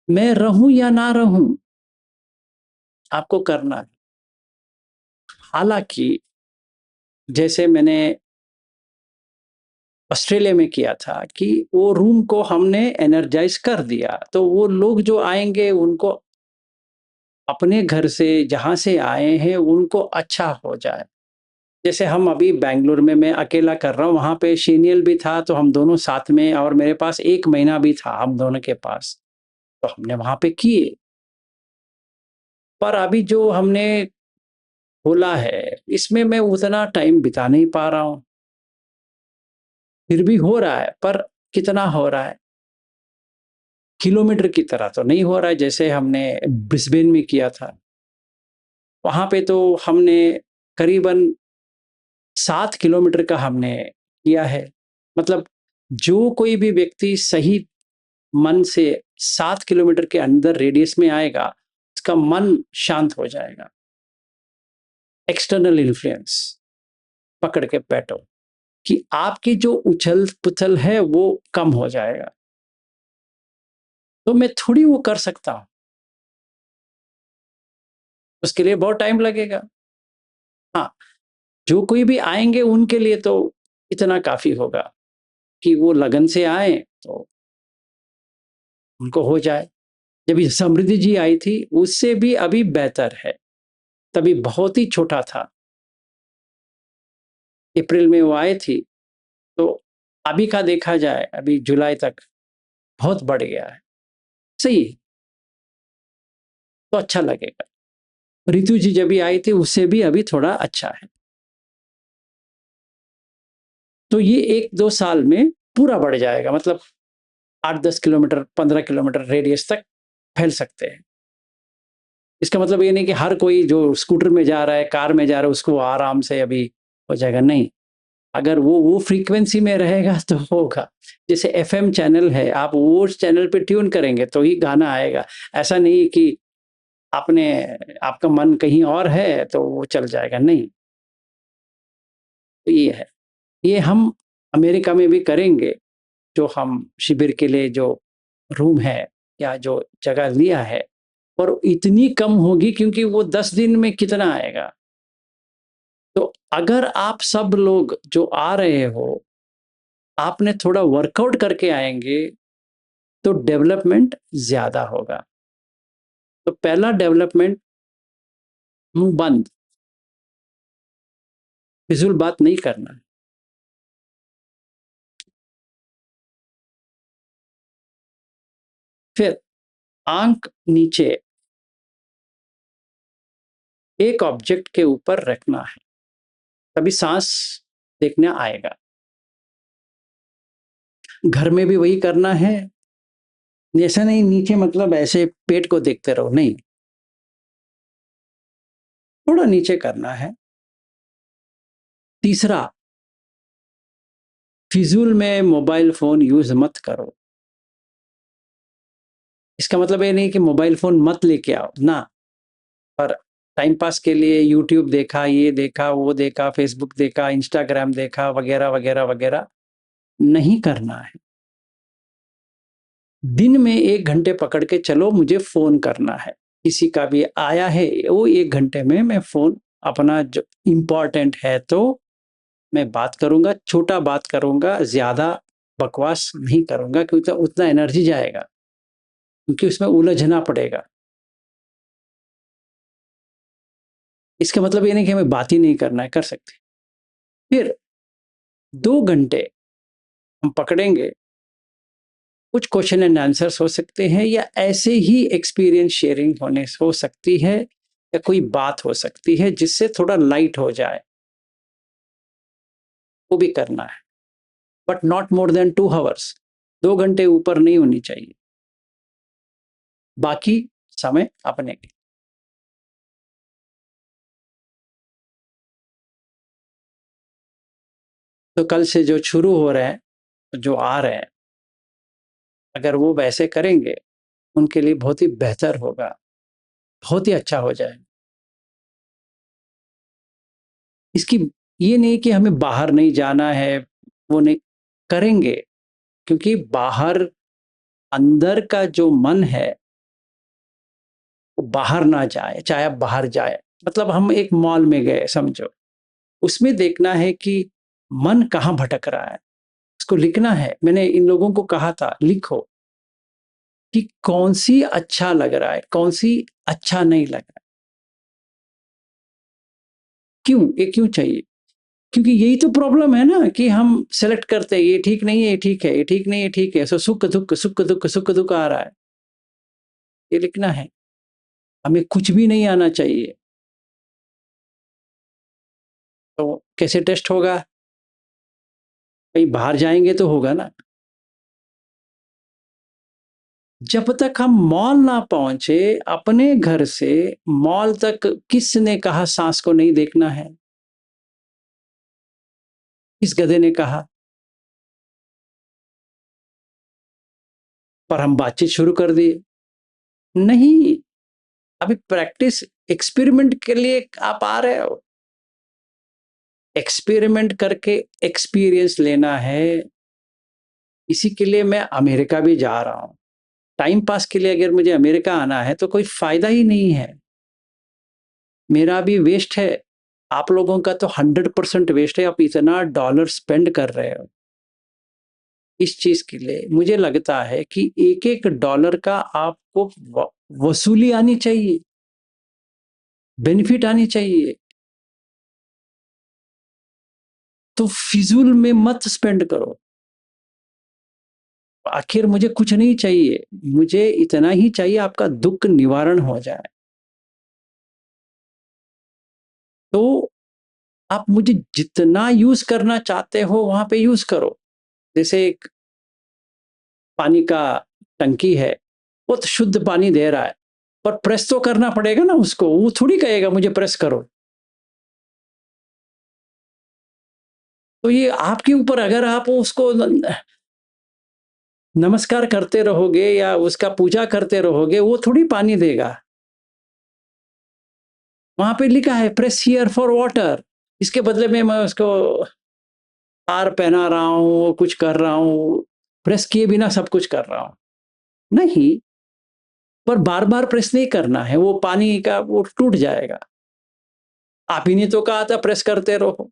मैं रहूं या ना रहूं, आपको करना है। हालांकि जैसे मैंने ऑस्ट्रेलिया में किया था कि वो रूम को हमने एनर्जाइज कर दिया, तो वो लोग जो आएंगे उनको अपने घर से, जहाँ से आए हैं, उनको अच्छा हो जाए। जैसे हम अभी बैंगलोर में मैं अकेला कर रहा हूँ, वहाँ पे शीनियल भी था तो हम दोनों साथ में, और मेरे पास 1 महीना भी था हम दोनों के पास, तो हमने वहाँ पे किए। पर अभी जो हमने खोला है, इसमें मैं उतना टाइम बिता नहीं पा रहा हूँ। फिर भी हो रहा है, पर कितना हो रहा है? किलोमीटर की तरह तो नहीं हो रहा है जैसे हमने ब्रिस्बेन में किया था। वहाँ पे तो हमने करीबन 7 किलोमीटर का हमने किया है। मतलब जो कोई भी व्यक्ति सही मन से 7 किलोमीटर के अंदर रेडियस में आएगा, उसका मन शांत हो जाएगा। एक्सटर्नल इन्फ्लुएंस पकड़ के बैठो कि आपकी जो उछल पुथल है वो कम हो जाएगा। तो मैं थोड़ी वो कर सकता हूँ, उसके लिए बहुत टाइम लगेगा। हाँ, जो कोई भी आएंगे उनके लिए तो इतना काफी होगा कि वो लगन से आए। तो उनको हो जाए। जब ये समृद्धि जी आई थी, उससे भी अभी बेहतर है। तभी बहुत ही छोटा था। अप्रैल में वो आए थी, तो अभी का देखा जाए, अभी जुलाई तक बहुत बढ़ गया है। सही है, तो अच्छा लगेगा। ऋतु जी जब भी आई थी, उससे भी अभी थोड़ा अच्छा है। तो ये 1-2 साल में पूरा बढ़ जाएगा, मतलब 8-10 किलोमीटर, 15 किलोमीटर रेडियस तक फैल सकते हैं। इसका मतलब ये नहीं कि हर कोई जो स्कूटर में जा रहा है, कार में जा रहा है, उसको आराम से अभी हो जाएगा, नहीं। अगर वो फ्रीक्वेंसी में रहेगा तो होगा। जैसे एफएम चैनल है, आप वो उस चैनल पे ट्यून करेंगे तो ही गाना आएगा। ऐसा नहीं कि आपने आपका मन कहीं और है तो वो चल जाएगा, नहीं। तो ये है। ये हम अमेरिका में भी करेंगे, जो हम शिविर के लिए जो रूम है या जो जगह लिया है, और इतनी कम होगी क्योंकि वो 10 दिन में कितना आएगा। तो अगर आप सब लोग जो आ रहे हो, आपने थोड़ा वर्कआउट करके आएँगे, तो डेवलपमेंट ज़्यादा होगा। तो पहला डेवलपमेंट, मुँह बंद, फिज़ूल बात नहीं करना। फिर आँख नीचे एक ऑब्जेक्ट के ऊपर रखना है, तभी साँस देखने आएगा। घर में भी वही करना है। ऐसा नहीं नीचे मतलब ऐसे पेट को देखते रहो, नहीं। थोड़ा नीचे करना है। तीसरा, फिज़ूल में मोबाइल फ़ोन यूज़ मत करो। इसका मतलब ये नहीं कि मोबाइल फ़ोन मत लेके आओ, ना। पर टाइम पास के लिए यूट्यूब देखा, ये देखा, वो देखा, फ़ेसबुक देखा, इंस्टाग्राम देखा, वगैरह, वगैरह, वगैरह नहीं करना है। दिन में 1 घंटे पकड़ के चलो, मुझे फ़ोन करना है। किसी का भी आया है, वो 1 घंटे में मैं फ़ोन अपना जो इम्पोर्टेंट है तो मैं बात करूँगा, छोटा बात करूँगा, ज़्यादा बकवास नहीं करूँगा क्योंकि उतना एनर्जी जाएगा, क्योंकि उसमें उलझना पड़ेगा। इसका मतलब ये नहीं कि हमें बात ही नहीं करना है, कर सकते हैं। फिर 2 घंटे हम पकड़ेंगे, कुछ क्वेश्चन एंड आंसर्स हो सकते हैं या ऐसे ही एक्सपीरियंस शेयरिंग होने हो सकती है, या कोई बात हो सकती है जिससे थोड़ा लाइट हो जाए, वो भी करना है। But not more than 2 hours, 2 घंटे ऊपर नहीं होनी चाहिए। बाकी समय अपने लिए। तो कल से जो शुरू हो रहे हैं, जो आ रहे हैं, अगर वो वैसे करेंगे, उनके लिए बहुत ही बेहतर होगा, बहुत ही अच्छा हो जाए। इसकी ये नहीं कि हमें बाहर नहीं जाना है, वो नहीं करेंगे, क्योंकि बाहर अंदर का जो मन है, वो बाहर ना जाए, चाहे आप बाहर जाए। मतलब हम एक मॉल में गए समझो, उसमें देखना है कि मन कहाँ भटक रहा है, इसको लिखना है। मैंने इन लोगों को कहा था, लिखो कि कौन-सी अच्छा लग रहा है, कौन-सी अच्छा नहीं लग रहा है। क्यों? ये क्यों चाहिए? क्योंकि यही तो प्रॉब्लम है ना कि हम सेलेक्ट करते हैं, ये ठीक नहीं है, ये ठीक है, ये ठीक नहीं है, ये ठीक है। सो सुख-दुःख, सुख-दुःख, सुख-दुःख आ रहा है। ये लिखना है। हमें कुछ भी नहीं आना चाहिए। तो कैसे टेस्ट होगा? कहीं बाहर जाएँगे तो होगा ना। जब तक हम मॉल ना पहुँचे, अपने घर से मॉल तक किसने कहा साँस को नहीं देखना है? किस गधे ने कहा? पर हम बातचीत शुरू कर दिए। नहीं, अभी प्रैक्टिस एक्सपेरिमेंट के लिए आप आ रहे हो। एक्सपेरिमेंट करके एक्सपीरियंस लेना है, इसी के लिए मैं अमेरिका भी जा रहा हूँ। टाइम पास के लिए अगर मुझे अमेरिका आना है तो कोई फ़ायदा ही नहीं है। मेरा भी वेस्ट है, आप लोगों का तो 100% वेस्ट है, आप इतना डॉलर स्पेंड कर रहे हो। इस चीज़ के लिए मुझे लगता है कि एक-एक डॉलर का आपको वसूली आनी चाहिए, बेनिफिट आनी चाहिए। तो फिज़ूल में मत स्पेंड करो। आखिर मुझे कुछ नहीं चाहिए, मुझे इतना ही चाहिए आपका दुःख निवारण हो जाए। तो आप मुझे जितना यूज़ करना चाहते हो वहाँ पे यूज़ करो। जैसे एक पानी का टंकी है, वो तो शुद्ध पानी दे रहा है, पर प्रेस तो करना पड़ेगा ना उसको, वो थोड़ी कहेगा मुझे प्रेस करो। तो ये आपके ऊपर, अगर आप उसको नमस्कार करते रहोगे या उसका पूजा करते रहोगे, वो थोड़ी पानी देगा। वहाँ पे लिखा है प्रेस हियर फॉर वाटर, इसके बदले में मैं उसको हार पहना रहा हूँ, कुछ कर रहा हूँ, प्रेस किए बिना सब कुछ कर रहा हूँ। नहीं, पर बार-बार प्रेस नहीं करना है, वो पानी का वो टूट जाएगा। आप ही ने तो कहा था प्रेस करते रहो।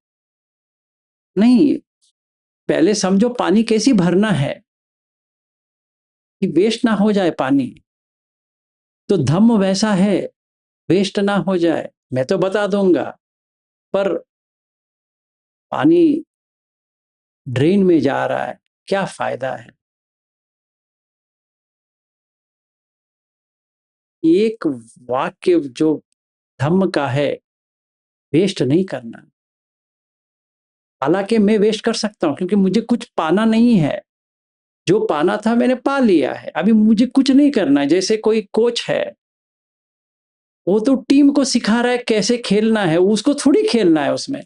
नहीं, पहले समझो पानी कैसे भरना है, कि वेस्ट ना हो जाए पानी। तो धम्म वैसा है, वेस्ट ना हो जाए। मैं तो बता दूँगा, पर पानी ड्रेन में जा रहा है, क्या फ़ायदा है? एक वाक्य जो धम्म का है, वेस्ट नहीं करना। हालाँकि मैं वेस्ट कर सकता हूँ क्योंकि मुझे कुछ पाना नहीं है। जो पाना था मैंने पा लिया है, अभी मुझे कुछ नहीं करना है। जैसे कोई कोच है, वो तो टीम को सिखा रहा है कैसे खेलना है, उसको थोड़ी खेलना है उसमें।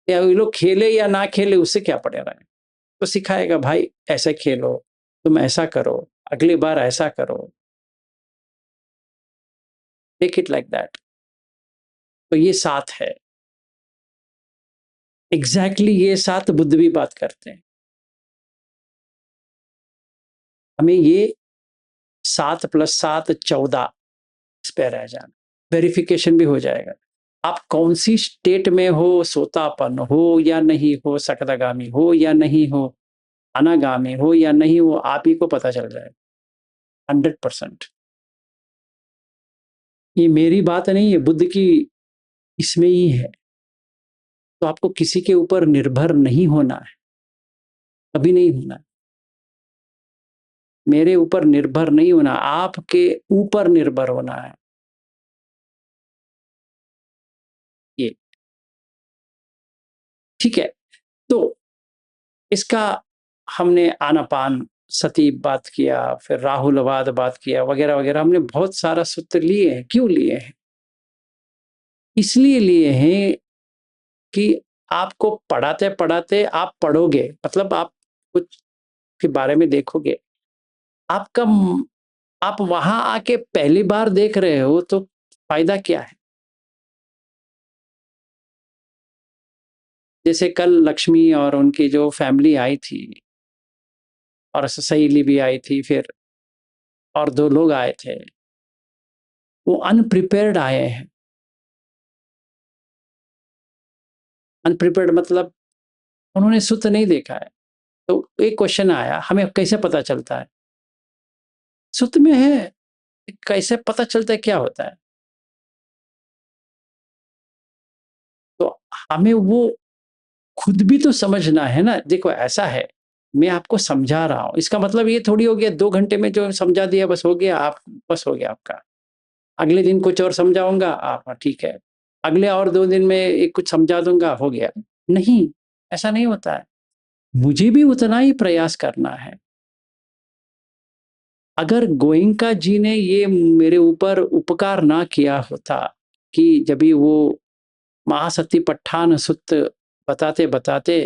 या ये लोग खेले या ना खेले उससे क्या पड़ेगा? तो सिखाएगा भाई ऐसे खेलो, तुम ऐसा करो, अगली बार ऐसा करो, टेक इट लाइक दैट। तो ये साथ है। एग्ज़ैक्टली ये साथ बुद्ध भी बात करते हैं। हमें ये 7 + 7 14 इस पे रह जाना। वेरिफ़िकेशन भी हो जाएगा। आप कौन-सी स्टेट में हो, सोतापन हो या नहीं हो, सकदागामी हो या नहीं हो, अनागामी हो या नहीं हो, आप ही को पता चल जाएगा 100%। ये मेरी बात नहीं है, बुद्ध की इसमें ही है। तो आपको किसी के ऊपर निर्भर नहीं होना है, कभी नहीं होना है। मेरे ऊपर निर्भर नहीं होना, आपके ऊपर निर्भर होना है। ये ठीक है। तो इसका हमने आनापान सती बात किया, फिर राहुलवाद बात किया, वगैरह-वगैरह हमने बहुत सारा सूत्र लिए हैं। क्यों लिए हैं? इसलिए लिए हैं कि आपको पढ़ाते-पढ़ाते आप पढ़ोगे, मतलब आप कुछ के बारे में देखोगे। आपका आप वहाँ आके पहली बार देख रहे हो तो फ़ायदा क्या है? जैसे कल लक्ष्मी और उनकी जो फैमिली आई थी और सहेली भी आई थी, फिर और 2 लोग आए थे। वो अनप्रिपेयर्ड आए हैं। अनप्रिपेयर्ड मतलब उन्होंने सूत्र नहीं देखा है। तो एक क्वेश्चन आया, हमें कैसे पता चलता है? सूत्र में है, कैसे पता चलता है क्या होता है? तो हमें वो खुद भी तो समझना है ना। देखो ऐसा है, मैं आपको समझा रहा हूँ, इसका मतलब ये थोड़ी हो गया 2 घंटे में जो समझा दिया बस हो गया, आप बस हो गया आपका। अगले दिन कुछ और समझाऊँगा, आप हाँ, ठीक है। अगले और 2 दिन में एक कुछ समझा दूँगा, हो गया। नहीं, ऐसा नहीं होता है। मुझे भी उतना ही प्रयास करना है। अगर गोइंका जी ने ये मेरे ऊपर उपकार ना किया होता कि जब भी वो महासतिपट्ठान सुत्त बताते-बताते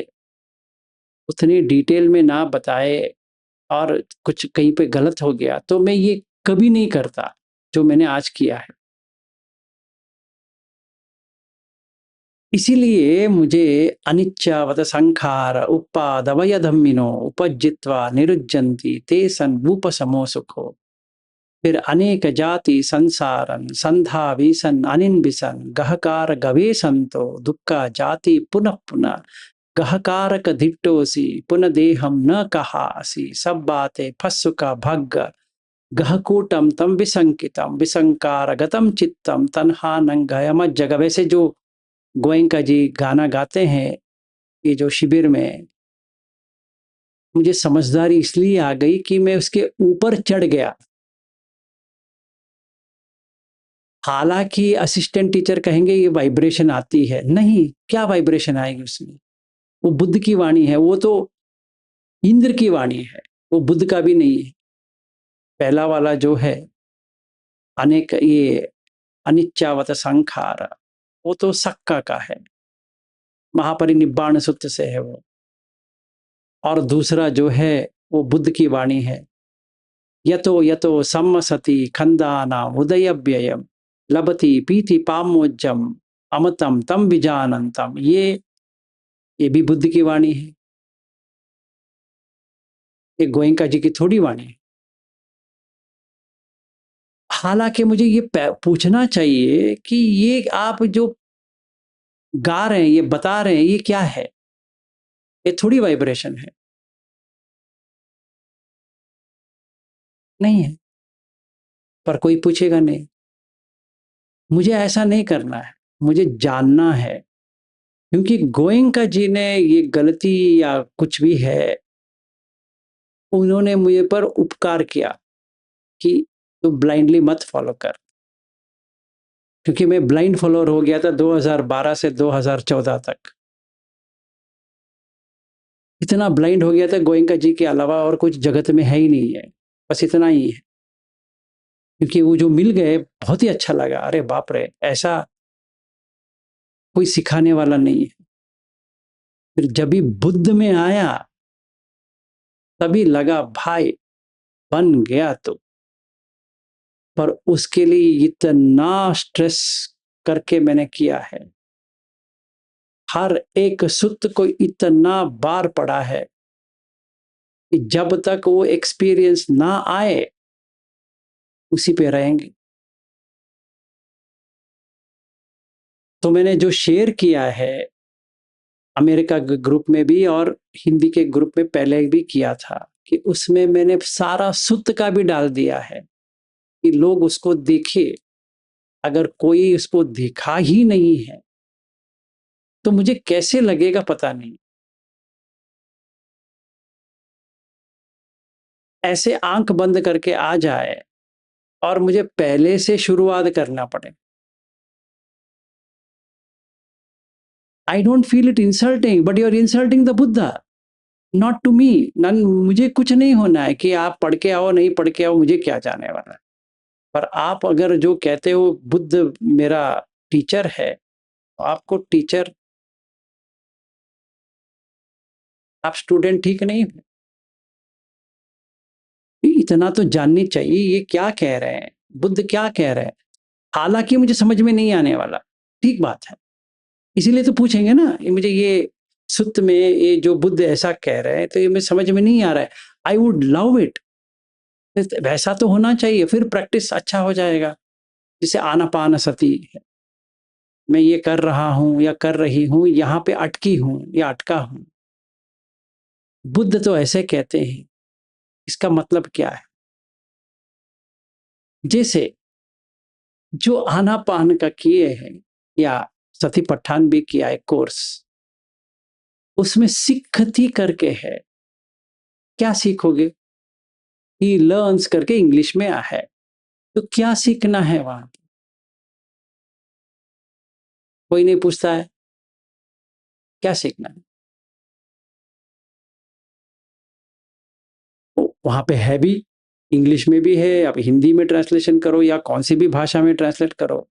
उतनी डिटेल में ना बताए और कुछ कहीं पे गलत हो गया, तो मैं ये कभी नहीं करता, जो मैंने आज किया है। इसीलिए मुझे अनिच्चावत संखार उपादवय धम्मिनो उपजित्वा निरुज्जन्ति ते सन्वूपसमो सुखो। फिर अनेक जाति संसारन संधा विसन अनिन बिसन गहकार गवे संतो दुक्का जाति पुनः पुनः गहकारक धिट्टोसी पुन देहम न कहासी, सब बातें फस्सु का भग्ग गहकूटम तम विसंकितम विसंकार गतम चित्तम तन्हा नंगयम जग। वैसे जो गोयंका जी गाना गाते हैं ये जो शिविर में, मुझे समझदारी इसलिए आ गई कि मैं उसके ऊपर चढ़ गया। हालांकि असिस्टेंट टीचर कहेंगे ये वाइब्रेशन आती है, नहीं, क्या वाइब्रेशन आएगी उसमें? वो बुद्ध की वाणी है, वो तो इंद्र की वाणी है, वो बुद्ध का भी नहीं है। पहला वाला जो है अनेक ये अनिच्चावत संखार, वो तो सक्का का है, महापरिनिब्बाण सूत्र से है वो। और दूसरा जो है वो बुद्ध की वाणी है, यतो यतो सम्मसति खंदाना उदयव्ययम लभति पीति पामोज्जम अमतम तम विजानंतम। ये भी बुद्ध की वाणी है, ये गोयंका जी की थोड़ी वाणी है। हालांकि मुझे ये पूछना चाहिए कि ये आप जो गा रहे हैं, ये बता रहे हैं, ये क्या है? ये थोड़ी वाइब्रेशन है, नहीं है। पर कोई पूछेगा नहीं। मुझे ऐसा नहीं करना है, मुझे जानना है। क्योंकि गोयंका जी ने ये गलती या कुछ भी है, उन्होंने मुझे पर उपकार किया कि तू ब्लाइंडली मत फॉलो कर। क्योंकि मैं ब्लाइंड फॉलोअर हो गया था 2012 से 2014 तक। इतना ब्लाइंड हो गया था, गोयंका जी के अलावा और कुछ जगत में है ही नहीं है, बस इतना ही है। क्योंकि वो जो मिल गए बहुत ही अच्छा लगा, अरे बाप रे, ऐसा कोई सिखाने वाला नहीं है। फिर जब भी बुद्ध में आया तभी लगा भाई बन गया तो। पर उसके लिए इतना स्ट्रेस करके मैंने किया है, हर एक सूत्र को इतना बार पढ़ा है कि जब तक वो एक्सपीरियंस ना आए उसी पे रहेंगे। तो मैंने जो शेयर किया है अमेरिका के ग्रुप में भी और हिंदी के ग्रुप में पहले भी किया था, कि उसमें मैंने सारा सूत्र का भी डाल दिया है कि लोग उसको देखे। अगर कोई उसको देखा ही नहीं है तो मुझे कैसे लगेगा पता नहीं। ऐसे आंख बंद करके आ जाए और मुझे पहले से शुरुआत करना पड़े। I don't feel it insulting, but you are insulting the Buddha, not to me. नन मुझे कुछ नहीं होना है कि आप पढ़ के आओ नहीं पढ़ के आओ, मुझे क्या जाने वाला है। पर आप अगर जो कहते हो बुद्ध मेरा टीचर है, तो आपको टीचर, आप स्टूडेंट ठीक नहीं हो। इतना तो जाननी चाहिए ये क्या कह रहे हैं, बुद्ध क्या कह रहे हैं। हालांकि मुझे समझ में नहीं आने वाला, ठीक बात है, इसीलिए तो पूछेंगे ना। मुझे ये सुत्त में ये जो बुद्ध ऐसा कह रहे हैं तो ये मुझे समझ में नहीं आ रहा है। आई वुड लव इट, वैसा तो होना चाहिए, फिर प्रैक्टिस अच्छा हो जाएगा। जैसे आनापान सती है, मैं ये कर रहा हूं या कर रही हूं, यहां पे अटकी हूं या अटका हूं। बुद्ध तो ऐसे कहते हैं, इसका मतलब क्या है? जैसे जो आनापान का किए हैं या सती पठान भी किया है कोर्स, उसमें सिखती करके है। क्या सीखोगे? ही लर्न्स करके इंग्लिश में है, तो क्या सीखना है वहां? कोई नहीं पूछता है क्या सीखना है। वहां पे है भी, इंग्लिश में भी है, आप हिंदी में ट्रांसलेशन करो या कौन सी भी भाषा में ट्रांसलेट करो,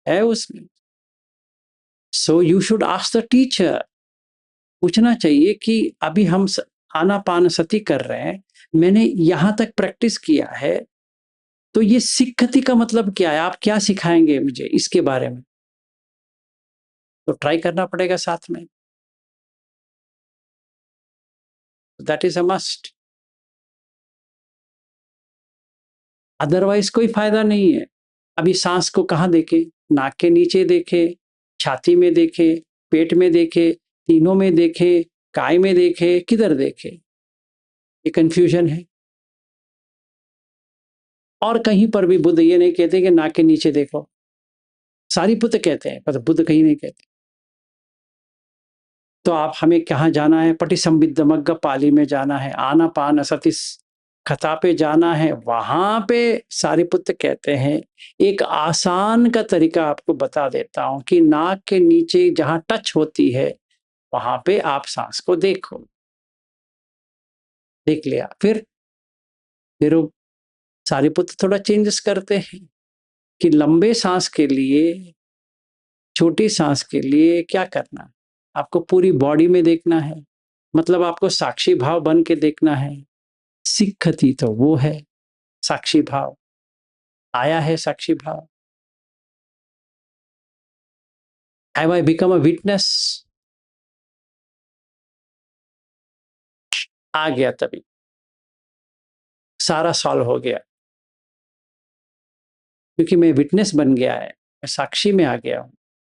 है उसमें। So you should ask the teacher. पूछना चाहिए कि अभी हम आनापान सती कर रहे हैं, मैंने यहां तक प्रैक्टिस किया है, तो ये सिखती का मतलब क्या है? आप क्या सिखाएंगे मुझे इसके बारे में? तो ट्राई करना पड़ेगा साथ में, that is a must. Otherwise कोई फायदा नहीं है। अभी सांस को कहाँ देखे? नाक के नीचे देखे, छाती में देखे, पेट में देखे, तीनों में देखे, काय में देखे, किधर देखे? ये कन्फ्यूजन है। और कहीं पर भी बुद्ध ये नहीं कहते कि नाक के नीचे देखो। सारिपुत्र कहते हैं, पर बुद्ध कहीं नहीं कहते। तो आप हमें कहाँ जाना है? पटिसंभिद्दमग्ग पाली में जाना है, आनापानसति कथा पे जाना है। वहां पे सारिपुत्र कहते हैं, एक आसान का तरीका आपको बता देता हूं कि नाक के नीचे जहां टच होती है वहां पे आप सांस को देखो। देख लिया, फिर वो सारिपुत्र थोड़ा चेंजेस करते हैं कि लंबे सांस के लिए, छोटी सांस के लिए क्या करना? आपको पूरी बॉडी में देखना है, मतलब आपको साक्षी भाव बन के देखना है। सिक्खति तो वो है साक्षी भाव, आया है साक्षी भाव। Have I become a witness? आ गया, तभी सारा सॉल्व हो गया, क्योंकि मैं विटनेस बन गया है, मैं साक्षी में आ गया हूं।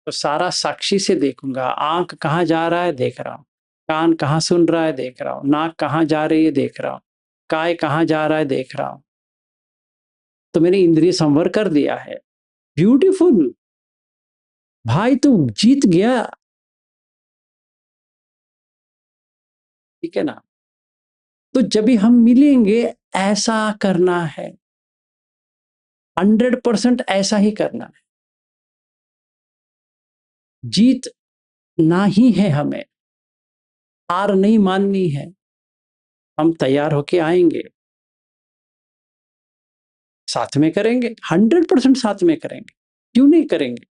तो सारा साक्षी से देखूंगा। आंख कहाँ जा रहा है देख रहा हूं, कान कहाँ सुन रहा है देख रहा हूं, नाक कहाँ जा रही है देख रहा हूं, काय कहाँ जा रहा है देख रहा हूं। तो मैंने इंद्रिय संवर कर दिया है। ब्यूटीफुल भाई, तू जीत गया। ठीक है ना? तो जब भी हम मिलेंगे, ऐसा करना है, 100% ऐसा ही करना है। जीत ना ही है, हमें हार नहीं माननी है। हम तैयार होके आएंगे, साथ में करेंगे, 100% साथ में करेंगे, क्यों नहीं करेंगे?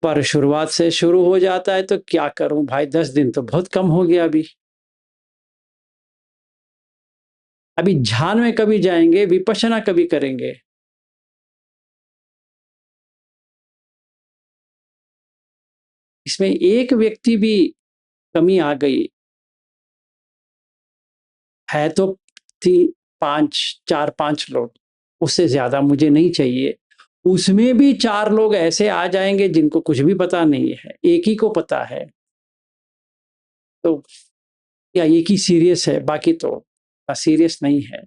पर शुरुआत से शुरू हो जाता है तो क्या करूं भाई, 10 दिन तो बहुत कम हो गया। अभी ध्यान में कभी जाएंगे, विपश्यना कभी करेंगे? इसमें एक व्यक्ति भी कमी आ गई है तो 4-5 लोग, उससे ज्यादा मुझे नहीं चाहिए। उसमें भी 4 लोग ऐसे आ जाएंगे जिनको कुछ भी पता नहीं है, एक ही को पता है। तो या एक ही सीरियस है, बाकी तो सीरियस नहीं है,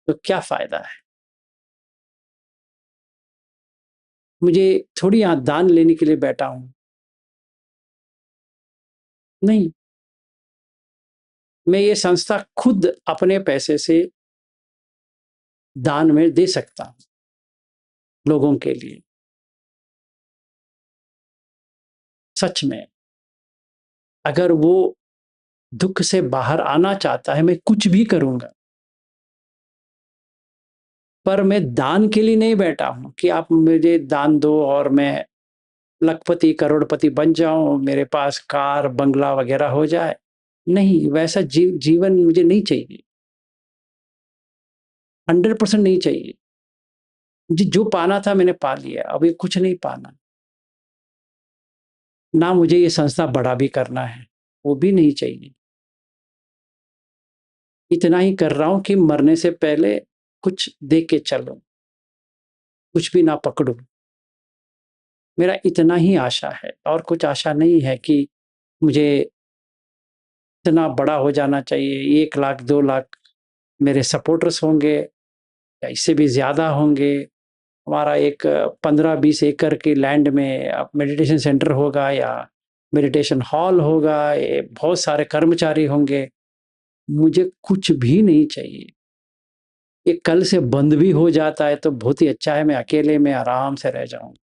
तो क्या फायदा है? मुझे थोड़ी यहाँ दान लेने के लिए बैठा हूं, नहीं। मैं ये संस्था खुद अपने पैसे से दान में दे सकता हूं लोगों के लिए। सच में, अगर वो दुख से बाहर आना चाहता है, मैं कुछ भी करूंगा। पर मैं दान के लिए नहीं बैठा हूं कि आप मुझे दान दो और मैं लखपति करोड़पति बन जाऊं, मेरे पास कार बंगला वगैरह हो जाए। नहीं, वैसा जीवन मुझे नहीं चाहिए, 100% नहीं चाहिए। मुझे जो पाना था मैंने पा लिया, अभी कुछ नहीं पाना। ना मुझे ये संस्था बड़ा भी करना है, वो भी नहीं चाहिए। इतना ही कर रहा हूं कि मरने से पहले कुछ दे के चलो, कुछ भी ना पकड़ू। मेरा इतना ही आशा है, और कुछ आशा नहीं है कि मुझे इतना बड़ा हो जाना चाहिए। 1 लाख 2 लाख मेरे सपोर्टर्स होंगे या इससे भी ज़्यादा होंगे। हमारा एक 15-20 एकड़ की लैंड में मेडिटेशन सेंटर होगा या मेडिटेशन हॉल होगा, बहुत सारे कर्मचारी होंगे। मुझे कुछ भी नहीं चाहिए। ये कल से बंद भी हो जाता है तो बहुत ही अच्छा है, मैं अकेले में आराम से रह जाऊंगा,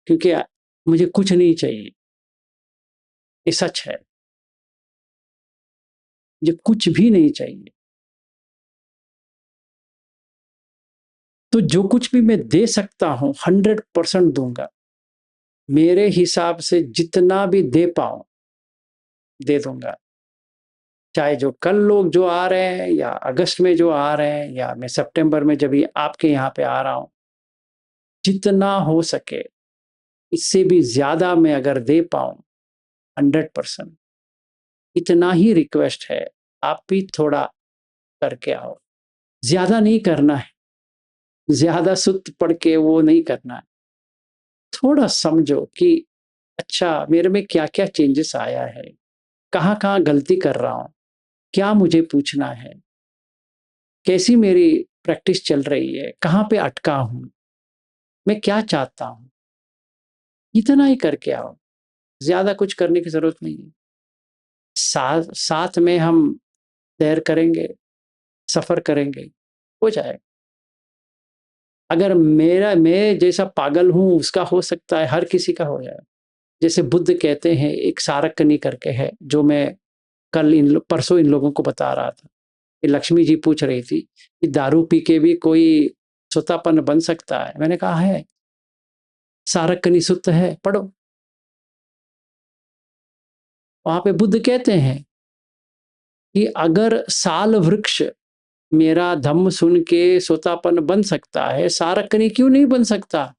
क्योंकि मुझे कुछ नहीं चाहिए। ये सच है, मुझे कुछ भी नहीं चाहिए। तो जो कुछ भी मैं दे सकता हूं 100% दूंगा। मेरे हिसाब से जितना भी दे पाऊं दे दूंगा, चाहे जो कल लोग जो आ रहे हैं या अगस्त में जो आ रहे हैं या मैं सितंबर में जब आपके यहाँ पे आ रहा हूं। जितना हो सके, इससे भी ज्यादा मैं अगर दे पाऊं 100%, इतना ही रिक्वेस्ट है। आप भी थोड़ा करके आओ, ज्यादा नहीं करना है, ज़्यादा सुस्त पड़ के वो नहीं करना है। थोड़ा समझो कि अच्छा मेरे में क्या-क्या चेंजेस आया है, कहाँ-कहाँ गलती कर रहा हूँ, क्या मुझे पूछना है, कैसी मेरी प्रैक्टिस चल रही है, कहाँ पे अटका हूँ, मैं क्या चाहता हूँ, इतना ही करके आओ, ज़्यादा कुछ करने की ज़रूरत नहीं है। साथ में हम तैर करेंगे, सफ़र करेंगे, हो जाएगा। अगर मैं जैसा पागल हूँ उसका हो सकता है, हर किसी का हो जाएगा। जैसे बुद्ध कहते हैं, एक सारकनी करके है, जो मैं कल परसों इन लोगों को बता रहा था। कि लक्ष्मी जी पूछ रही थी कि दारू पी के भी कोई सोतापन बन सकता है? मैंने कहा है, सारकनी सुत्त है, पढ़ो। वहाँ पे बुद्ध कहते हैं कि अगर साल वृक्ष मेरा धम्म सुन के सोतापन बन सकता है, सारकनी क्यों नहीं बन सकता?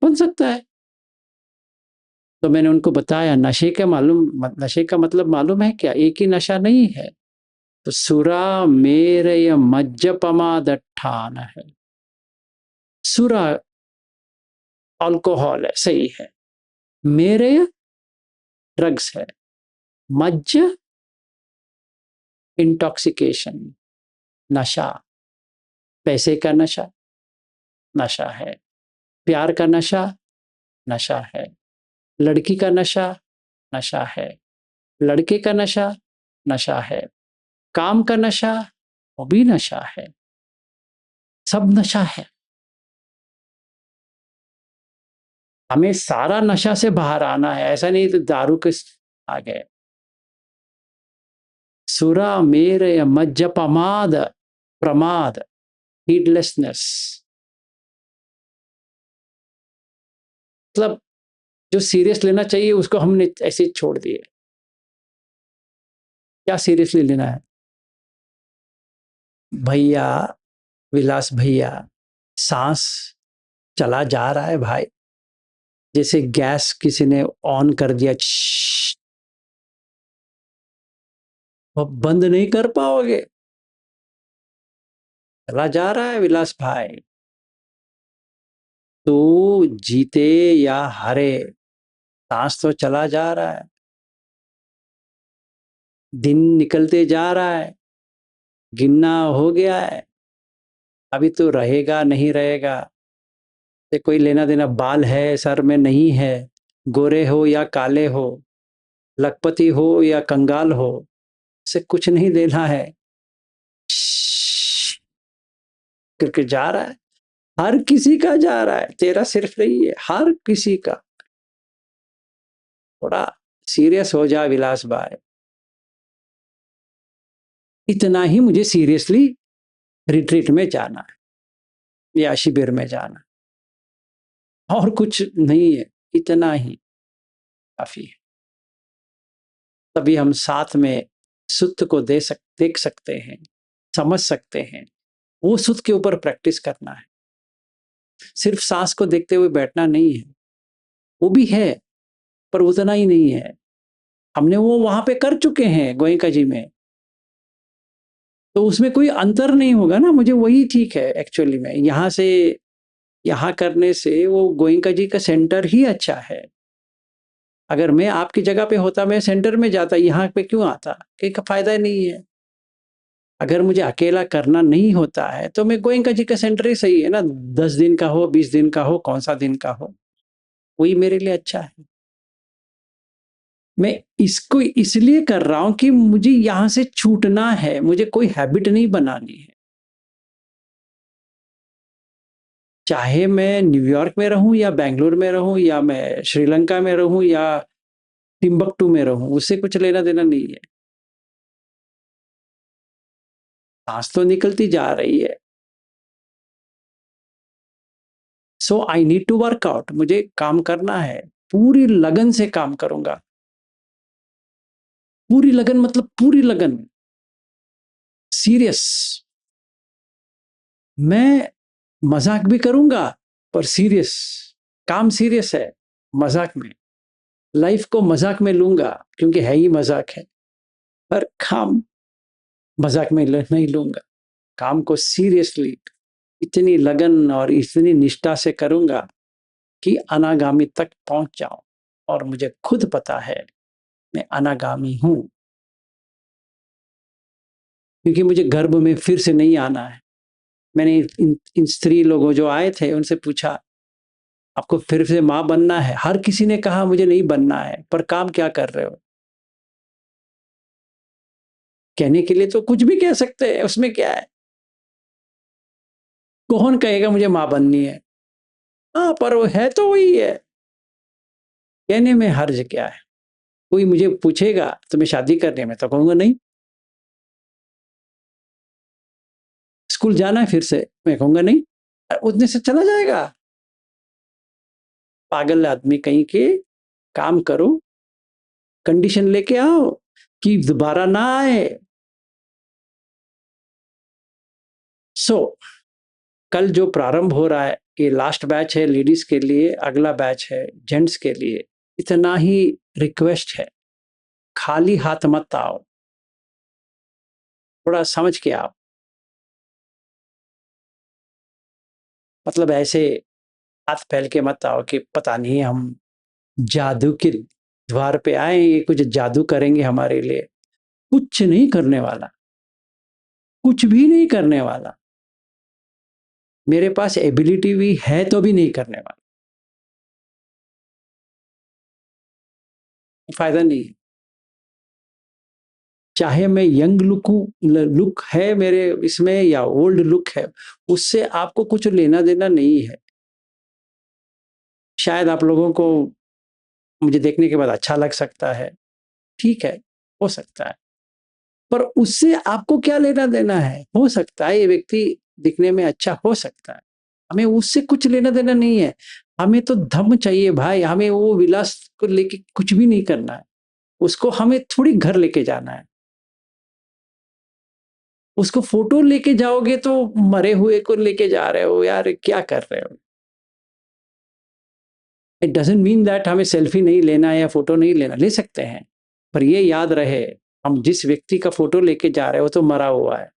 बन सकता है। तो मैंने उनको बताया, नशे का मतलब मालूम है क्या? एक ही नशा नहीं है। तो सुरा मेरय मज्जपमादट्ठान है। सुरा अल्कोहल है, सही है। मेरय ड्रग्स है। मज्ज इंटॉक्सिकेशन, नशा, पैसे का नशा, नशा है। प्यार का नशा, नशा है। लड़की का नशा, नशा है। लड़के का नशा, नशा है। काम का नशा, वो भी नशा है। सब नशा है। हमें सारा नशा से बाहर आना है, ऐसा नहीं तो दारू के आ गए। सुरा मेर या मज्जपमाद, प्रमाद, हीडलेसनेस, मतलब जो सीरियस लेना चाहिए उसको हमने ऐसे छोड़ दिए। क्या सीरियसली लेना है? भैया, विलास भैया, सांस चला जा रहा है भाई। जैसे गैस किसी ने ऑन कर दिया, वो बंद नहीं कर पाओगे। चला जा रहा है विलास भाई। तू जीते या हारे, सांस तो चला जा रहा है। दिन निकलते जा रहा है, गिनना हो गया है। अभी तो रहेगा नहीं रहेगा से कोई लेना देना। बाल है सर में नहीं है, गोरे हो या काले हो, लखपति हो या कंगाल हो, से कुछ नहीं देना है। करके जा रहा है, हर किसी का जा रहा है, तेरा सिर्फ नहीं है, हर किसी का। थोड़ा सीरियस हो जा विलास भाई। इतना ही मुझे सीरियसली रिट्रीट में जाना है या शिविर में जाना, और कुछ नहीं है, इतना ही काफी है। तभी हम साथ में सुत को देख सकते हैं, समझ सकते हैं। वो सुत के ऊपर प्रैक्टिस करना है। सिर्फ सांस को देखते हुए बैठना नहीं है, वो भी है पर उतना ही नहीं है। हमने वो वहां पे कर चुके हैं गोयनका जी में, तो उसमें कोई अंतर नहीं होगा ना। मुझे वही ठीक है एक्चुअली में, यहाँ से यहाँ करने से वो गोयनका जी का सेंटर ही अच्छा है। अगर मैं आपकी जगह पे होता, मैं सेंटर में जाता, यहाँ पे क्यों आता? कोई फायदा नहीं है। अगर मुझे अकेला करना नहीं होता है तो मैं गोयनका जी का सेंटर ही सही है ना। 10 दिन का हो, 20 दिन का हो, कौन सा दिन का हो, वही मेरे लिए अच्छा है। मैं इसको इसलिए कर रहा हूं कि मुझे यहां से छूटना है, मुझे कोई हैबिट नहीं बनानी है। चाहे मैं न्यूयॉर्क में रहूं या बैंगलोर में रहूं या मैं श्रीलंका में रहूं या टिम्बकटू में रहूं, उससे कुछ लेना देना नहीं है। सांस तो निकलती जा रही है। So I need to work out, मुझे काम करना है, पूरी लगन से काम करूंगा। पूरी लगन मतलब पूरी लगन, सीरियस। मैं मजाक भी करूंगा पर सीरियस। काम सीरियस है, मजाक में। लाइफ को मजाक में लूंगा क्योंकि है ही मजाक है, पर काम मजाक में नहीं लूंगा। काम को सीरियसली इतनी लगन और इतनी निष्ठा से करूँगा कि अनागामी तक पहुँच जाऊँ और मुझे खुद पता है मैं अनागामी हूँ। क्योंकि मुझे गर्भ में फिर से नहीं आना है। मैंने इन स्त्री लोगों जो आए थे उनसे पूछा, आपको फिर से माँ बनना है? हर किसी ने कहा मुझे नहीं बनना है, पर काम क्या कर रहे हो? कहने के लिए तो कुछ भी कह सकते हैं, उसमें क्या है? कौन कहेगा मुझे माँ बननी है? हाँ, पर वो है तो वही है। कहने में हर्ज क्या है? कोई मुझे पूछेगा तुम्हें शादी करनी है, मैं तो कहूँगा नहीं। स्कूल जाना है फिर से, मैं कहूँगा नहीं। उतने से चला जाएगा। पागल आदमी कहीं के, काम करो, कंडीशन लेके आओ कि दोबारा ना आए। सो कल जो प्रारंभ हो रहा है, ये लास्ट बैच है लेडीज के लिए, अगला बैच है जेंट्स के लिए। इतना ही रिक्वेस्ट है, खाली हाथ मत आओ, थोड़ा समझ के आओ। मतलब ऐसे हाथ फैल के मत आओ कि पता नहीं हम जादू के द्वार पे आए, ये कुछ जादू करेंगे हमारे लिए। कुछ नहीं करने वाला, कुछ भी नहीं करने वाला। मेरे पास एबिलिटी भी है तो भी नहीं करने वाला। फायदा नहीं है। चाहे मैं यंग लुक है मेरे इसमें या ओल्ड लुक है, उससे आपको कुछ लेना देना नहीं है। शायद आप लोगों को मुझे देखने के बाद अच्छा लग सकता है, ठीक है, हो सकता है, पर उससे आपको क्या लेना देना है? हो सकता है ये व्यक्ति दिखने में अच्छा हो सकता है, हमें उससे कुछ लेना देना नहीं है। हमें तो धम्म चाहिए भाई, हमें वो विलास को लेके कुछ भी नहीं करना है। उसको हमें थोड़ी घर लेके जाना है। उसको फोटो लेके जाओगे तो मरे हुए को लेके जा रहे हो यार, क्या कर रहे हो? इट डजंट मीन दैट हमें सेल्फी नहीं लेना है या फोटो नहीं लेना, ले सकते हैं, पर ये याद रहे हम जिस व्यक्ति का फोटो लेके जा रहे हो तो मरा हुआ है।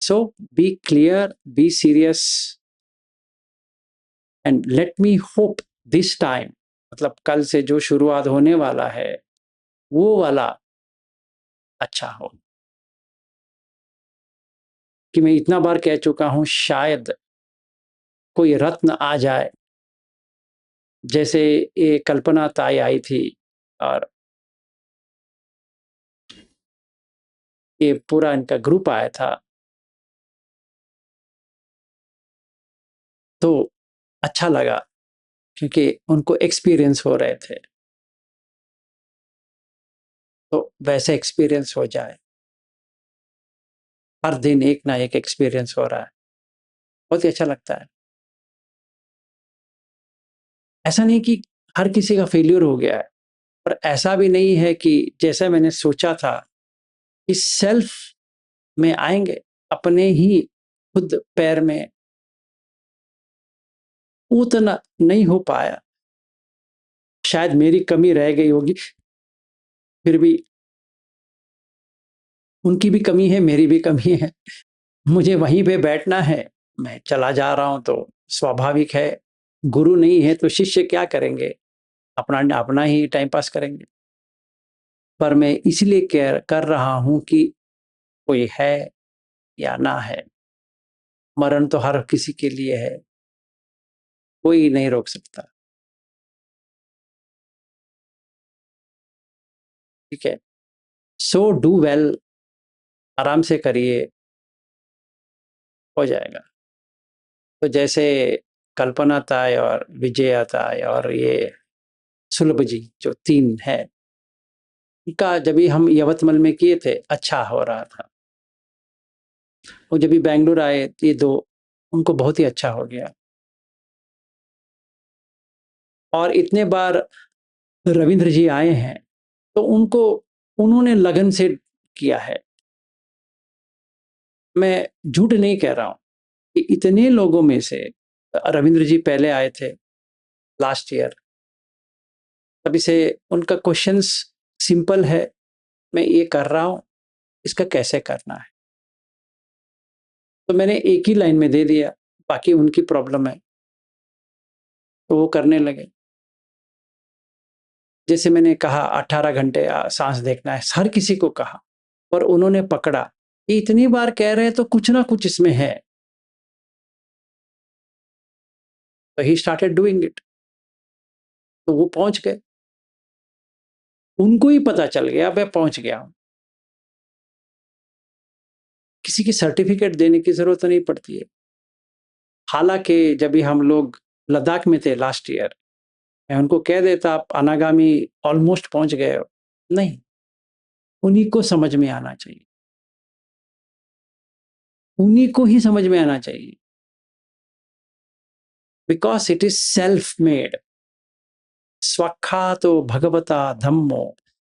So be clear, be serious and let me hope this time, मतलब कल से जो शुरुआत होने वाला है वो वाला अच्छा हो। कि मैं इतना बार कह चुका हूं, शायद कोई रत्न आ जाए। जैसे ये कल्पना ताई आई थी और ये पूरा इनका ग्रुप आया था, तो अच्छा लगा क्योंकि उनको एक्सपीरियंस हो रहे थे। तो वैसे एक्सपीरियंस हो जाए। हर दिन एक ना एक एक्सपीरियंस हो रहा है, बहुत ही अच्छा लगता है। ऐसा नहीं कि हर किसी का फेल्यूर हो गया है, पर ऐसा भी नहीं है कि जैसा मैंने सोचा था कि सेल्फ में आएंगे, अपने ही खुद पैर में, उतना नहीं हो पाया। शायद मेरी कमी रह गई होगी, फिर भी उनकी भी कमी है, मेरी भी कमी है। मुझे वहीं पे बैठना है, मैं चला जा रहा हूँ तो स्वाभाविक है। गुरु नहीं है तो शिष्य क्या करेंगे? अपना अपना ही टाइम पास करेंगे। पर मैं इसलिए कर रहा हूँ कि कोई है या ना है, मरण तो हर किसी के लिए है, कोई नहीं रोक सकता। ठीक है, सो डू वेल, आराम से करिए, हो जाएगा। तो जैसे कल्पना ताई और विजया ताई और ये सुलभ जी जो तीन है, उनका जब भी हम यवतमल में किए थे अच्छा हो रहा था। वो जब भी बैंगलोर आए ये दो, उनको बहुत ही अच्छा हो गया। और इतने बार रविंद्र जी आए हैं तो उनको, उन्होंने लगन से किया है। मैं झूठ नहीं कह रहा हूँ कि इतने लोगों में से रविंद्र जी पहले आए थे लास्ट ईयर, तभी से उनका क्वेश्चंस सिंपल है, मैं ये कर रहा हूँ, इसका कैसे करना है। तो मैंने एक ही लाइन में दे दिया, बाकी उनकी प्रॉब्लम है, तो वो करने लगे। जैसे मैंने कहा 18 घंटे सांस देखना है, हर किसी को कहा, और उन्होंने पकड़ा। इतनी बार कह रहे हैं तो कुछ ना कुछ इसमें है। तो ही स्टार्टेड डूइंग इट। तो वो पहुंच गए, उनको ही पता चल गया मैं पहुंच गया हूं। किसी की सर्टिफिकेट देने की जरूरत नहीं पड़ती है। हालांकि जब भी हम लोग लद्दाख में थे लास्ट ईयर, मैं उनको कह देता आप अनागामी ऑलमोस्ट पहुंच गए हो, नहीं, उन्हीं को समझ में आना चाहिए, उन्हीं को ही समझ में आना चाहिए, because it is self made. स्वख्यातो भगवता धम्मो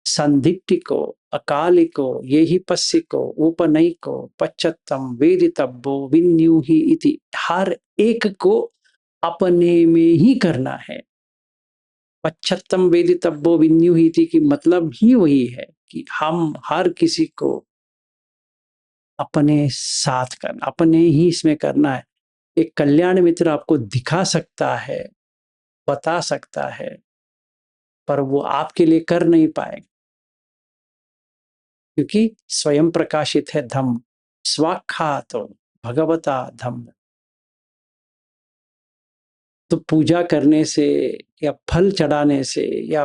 संदिग्धिको अकालिको ये ही पस्सिको उपनयिको पश्चत्तम वेदितव्यो विन्यूहि इति। हर एक को अपने में ही करना है। पश्चत्तम वेदितव्यो विन्यूहि इति की मतलब ही वही है कि हम हर किसी को अपने साथ करना, अपने ही इसमें करना है। एक कल्याण मित्र आपको दिखा सकता है, बता सकता है, पर वो आपके लिए कर नहीं पाएगा, क्योंकि स्वयं प्रकाशित है धम्म। स्वाख्यातो भगवता धम्म। तो पूजा करने से या फल चढ़ाने से या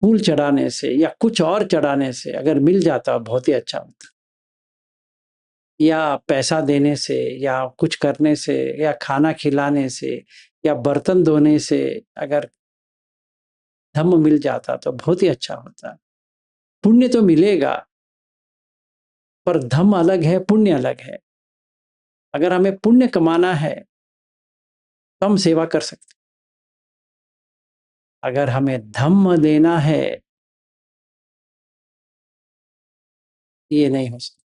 फूल चढ़ाने से या कुछ और चढ़ाने से अगर मिल जाता बहुत ही अच्छा होता, या पैसा देने से या कुछ करने से या खाना खिलाने से या बर्तन धोने से अगर धम्म मिल जाता तो बहुत ही अच्छा होता। पुण्य तो मिलेगा, पर धम्म अलग है, पुण्य अलग है। अगर हमें पुण्य कमाना है तो हम सेवा कर सकते, अगर हमें धम्म देना है ये नहीं हो सकता।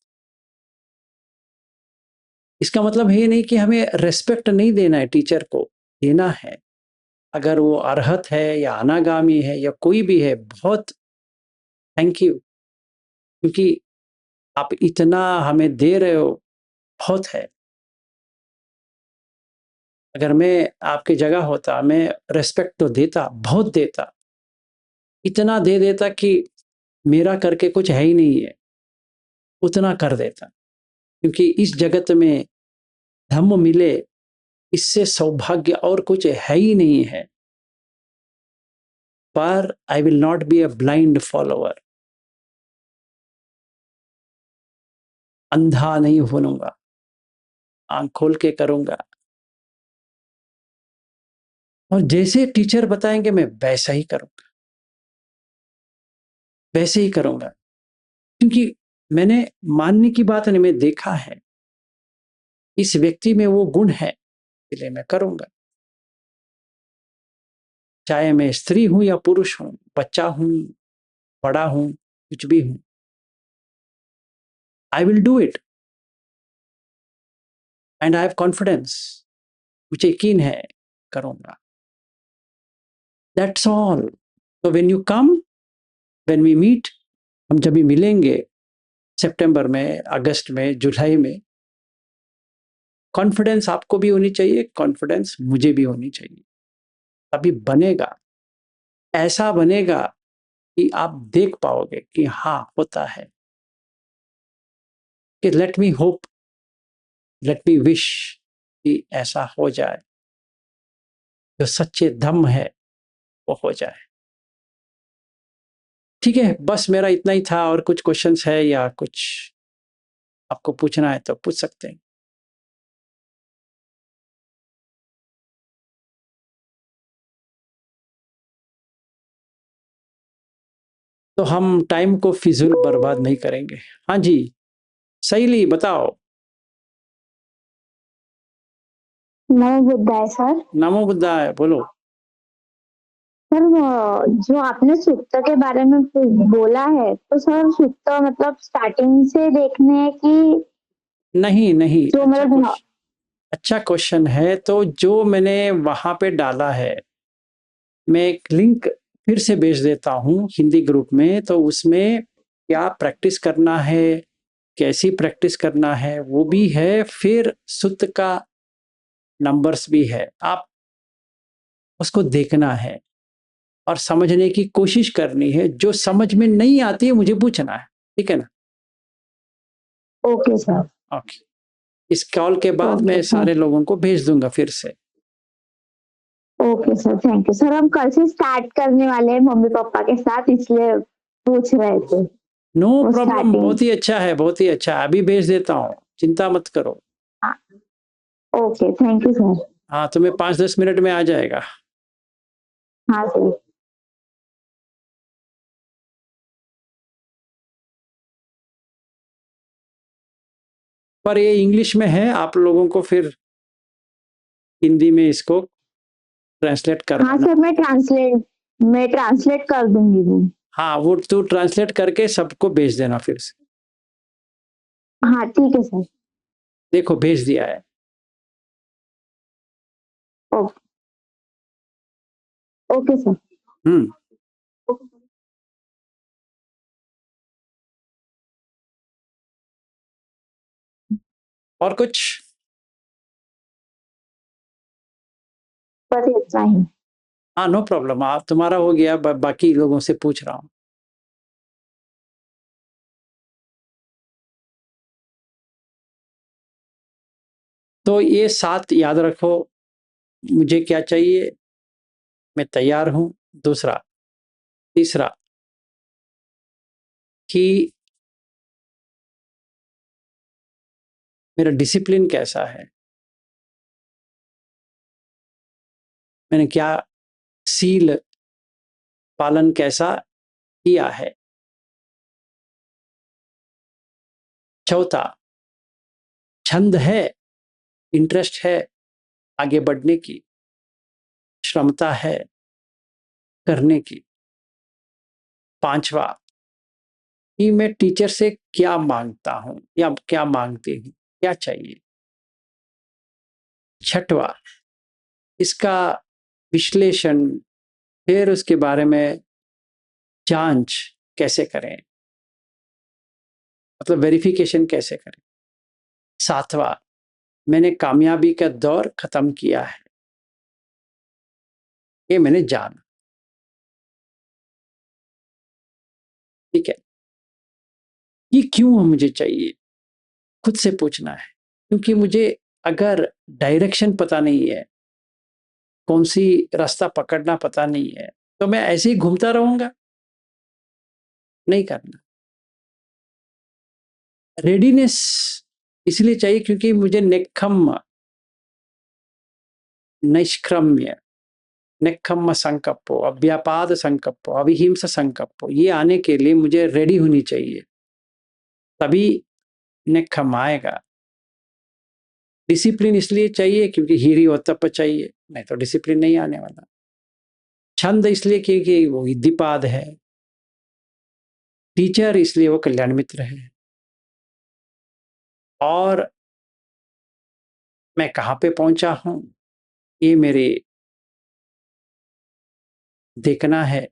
इसका मतलब है नहीं कि हमें रेस्पेक्ट नहीं देना है, टीचर को देना है। अगर वो अरहत है या अनागामी है या कोई भी है, बहुत थैंक यू, क्योंकि आप इतना हमें दे रहे हो, बहुत है। अगर मैं आपकी जगह होता, मैं रेस्पेक्ट तो देता, बहुत देता, इतना दे देता कि मेरा करके कुछ है ही नहीं है, उतना कर देता। क्योंकि इस जगत में धम्म मिले, इससे सौभाग्य और कुछ है ही नहीं है। पर I will not be a blind follower, अंधा नहीं बनूंगा, आंख खोल के करूंगा, और जैसे टीचर बताएंगे मैं वैसा ही करूंगा, वैसे ही करूंगा। क्योंकि मैंने मानने की बात नहीं, मैं देखा है इस व्यक्ति में वो गुण है, इसलिए मैं करूंगा। चाहे मैं स्त्री हूं या पुरुष हूं, बच्चा हूं, बड़ा हूं, कुछ भी हूं, I will do it and I have confidence, मुझे यकीन है करूंगा। That's all. तो when you come, when we meet, हम जब भी मिलेंगे सितंबर में, अगस्त में, जुलाई में, कॉन्फिडेंस आपको भी होनी चाहिए, कॉन्फिडेंस मुझे भी होनी चाहिए। तभी बनेगा, ऐसा बनेगा कि आप देख पाओगे कि हाँ होता है। कि late me hope, let me wish कि ऐसा हो जाए, जो सच्चे धम्म है वो हो जाए। ठीक है, बस मेरा इतना ही था। और कुछ क्वेश्चंस है या कुछ आपको पूछना है तो पूछ सकते हैं। तो हम टाइम को फिजूल बर्बाद नहीं करेंगे। हाँ जी, सही बताओ। नमो बुद्धाय सर। नमो बुद्धाय, बोलो। सर जो आपने सुक्त के बारे में बोला है, तो सर सुक्त मतलब स्टार्टिंग से देखने हैं कि नहीं नहीं, जो मतलब अच्छा क्वेश्चन है। तो जो मैंने वहां पे डाला है, मैं एक लिंक फिर से भेज देता हूँ हिंदी ग्रुप में, तो उसमें क्या प्रैक्टिस करना है, कैसी प्रैक्टिस करना है, वो भी है, फिर सुत्त का नंबर्स भी है। आप उसको देखना है और समझने की कोशिश करनी है। जो समझ में नहीं आती है मुझे पूछना है, ठीक है ना? Okay sir. ओके। इस कॉल के बाद मैं ओके सारे लोगों को भेज दूंगा फिर से। Okay sir, thank you sir. हम कल से स्टार्ट करने वाले हैं मम्मी पापा के साथ, इसलिए पूछ रहे थे। नो वो प्रॉब्लम, स्टार्टिंग। बहुत ही अच्छा है, बहुत ही अच्छा है। अभी भेज देता हूँ, चिंता मत करो। Okay, thank you sir. हाँ, तुम्हें 5-10 मिनट में आ जाएगा। हाँ सर। पर ये इंग्लिश में है, आप लोगों को फिर हिंदी में इसको ट्रांसलेट हाँ करवाना। सर, मैं ट्रांसलेट कर दूंगी वो। हाँ, वो तू ट्रांसलेट करके सबको भेज देना फिर से। हाँ ठीक है सर। देखो भेज दिया है। ओके। Okay sir. हम्म। और कुछ? बस इतना ही। हाँ, नो प्रॉब्लम, आप तुम्हारा हो गया, बाकी लोगों से पूछ रहा हूँ। तो ये 7 याद रखो। मुझे क्या चाहिए, मैं तैयार हूं। दूसरा, तीसरा कि मेरा डिसिप्लिन कैसा है, मैंने क्या सील पालन कैसा किया है। चौथा, छंद है, इंटरेस्ट है आगे बढ़ने की, क्षमता है करने की। पांचवा, कि मैं टीचर से क्या मांगता हूं या क्या मांगती हूं, क्या चाहिए। छठवा, इसका विश्लेषण, फिर उसके बारे में जांच कैसे करें, मतलब वेरिफिकेशन कैसे करें। सातवां, मैंने कामयाबी का दौर खत्म किया है, ये मैंने जाना। ठीक है, ये क्यों मुझे चाहिए, खुद से पूछना है। क्योंकि मुझे अगर डायरेक्शन पता नहीं है, कौन सी रास्ता पकड़ना पता नहीं है, तो मैं ऐसे ही घूमता रहूंगा। नहीं करना। रेडीनेस इसलिए चाहिए क्योंकि मुझे नेक्खम्म, नैष्क्रम्य, नेक्खम्म संकल्पो, अव्यापाद संकल्पो, अविहिंसा संकल्पो, ये आने के लिए मुझे रेडी होनी चाहिए, तभी नेक्खम्म आएगा। डिसिप्लिन इसलिए चाहिए क्योंकि हीरी और तप चाहिए, नहीं तो डिसिप्लिन नहीं आने वाला। छंद इसलिए क्योंकि वो विद्धिपाद है। टीचर इसलिए वो कल्याण मित्र है। और मैं कहाँ पे पहुंचा हूं, ये मेरे देखना है,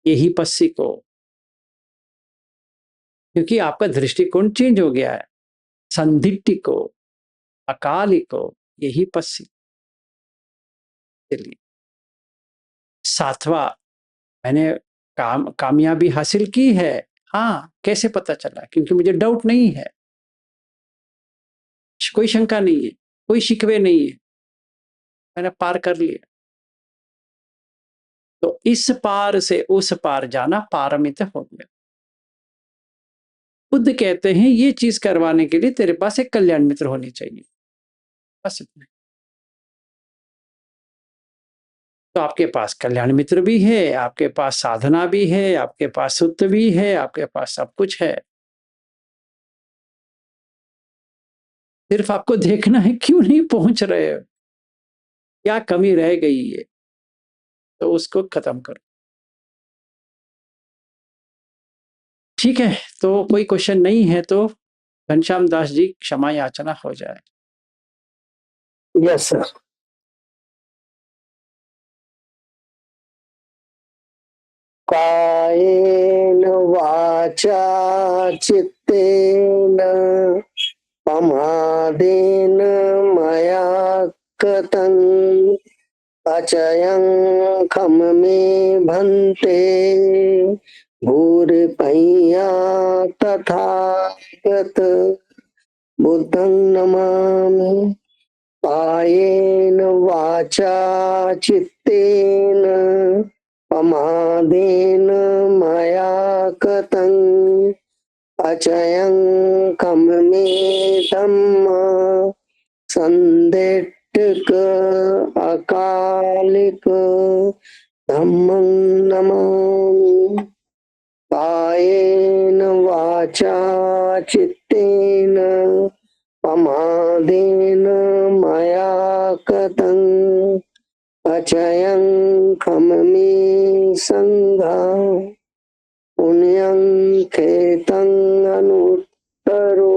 यही पस्सी को, क्योंकि आपका दृष्टिकोण चेंज हो गया है। संदिट्टि को, अकाली को, यही पस्सी। चलिए, सातवां, मैंने कामयाबी हासिल की है। हाँ, कैसे पता चला, क्योंकि मुझे डाउट नहीं है, कोई शंका नहीं है, कोई शिकवे नहीं है, मैंने पार कर लिया। तो इस पार से उस पार जाना पारमित हो गया। बुद्ध कहते हैं ये चीज करवाने के लिए तेरे पास एक कल्याण मित्र होनी चाहिए, बस इतना। तो आपके पास कल्याण मित्र भी है, आपके पास साधना भी है, आपके पास सुत भी है, आपके पास सब कुछ है। सिर्फ आपको देखना है क्यों नहीं पहुंच रहे हो, क्या कमी रह गई है, तो उसको खत्म करो। ठीक है, तो कोई क्वेश्चन नहीं है तो घनश्याम दास जी क्षमा याचना हो जाए। Yes sir. कायेन वाचा चित्तेन प्रमादेन मया कृतं अचयं खम मे भन्ते भूरिपैया तथागत बुद्धं नमामि। कायेन वाचा चित्तेन प्रमादेन मया कृतं अचयं कममे धम्म संदिट्ठिक अकालिक धम्मं नमामि। कायेन वाचा चित्तेन प्रमादेन मया कृतं अचयं खममे संघा पुण्यं खेतं अनुत्तरो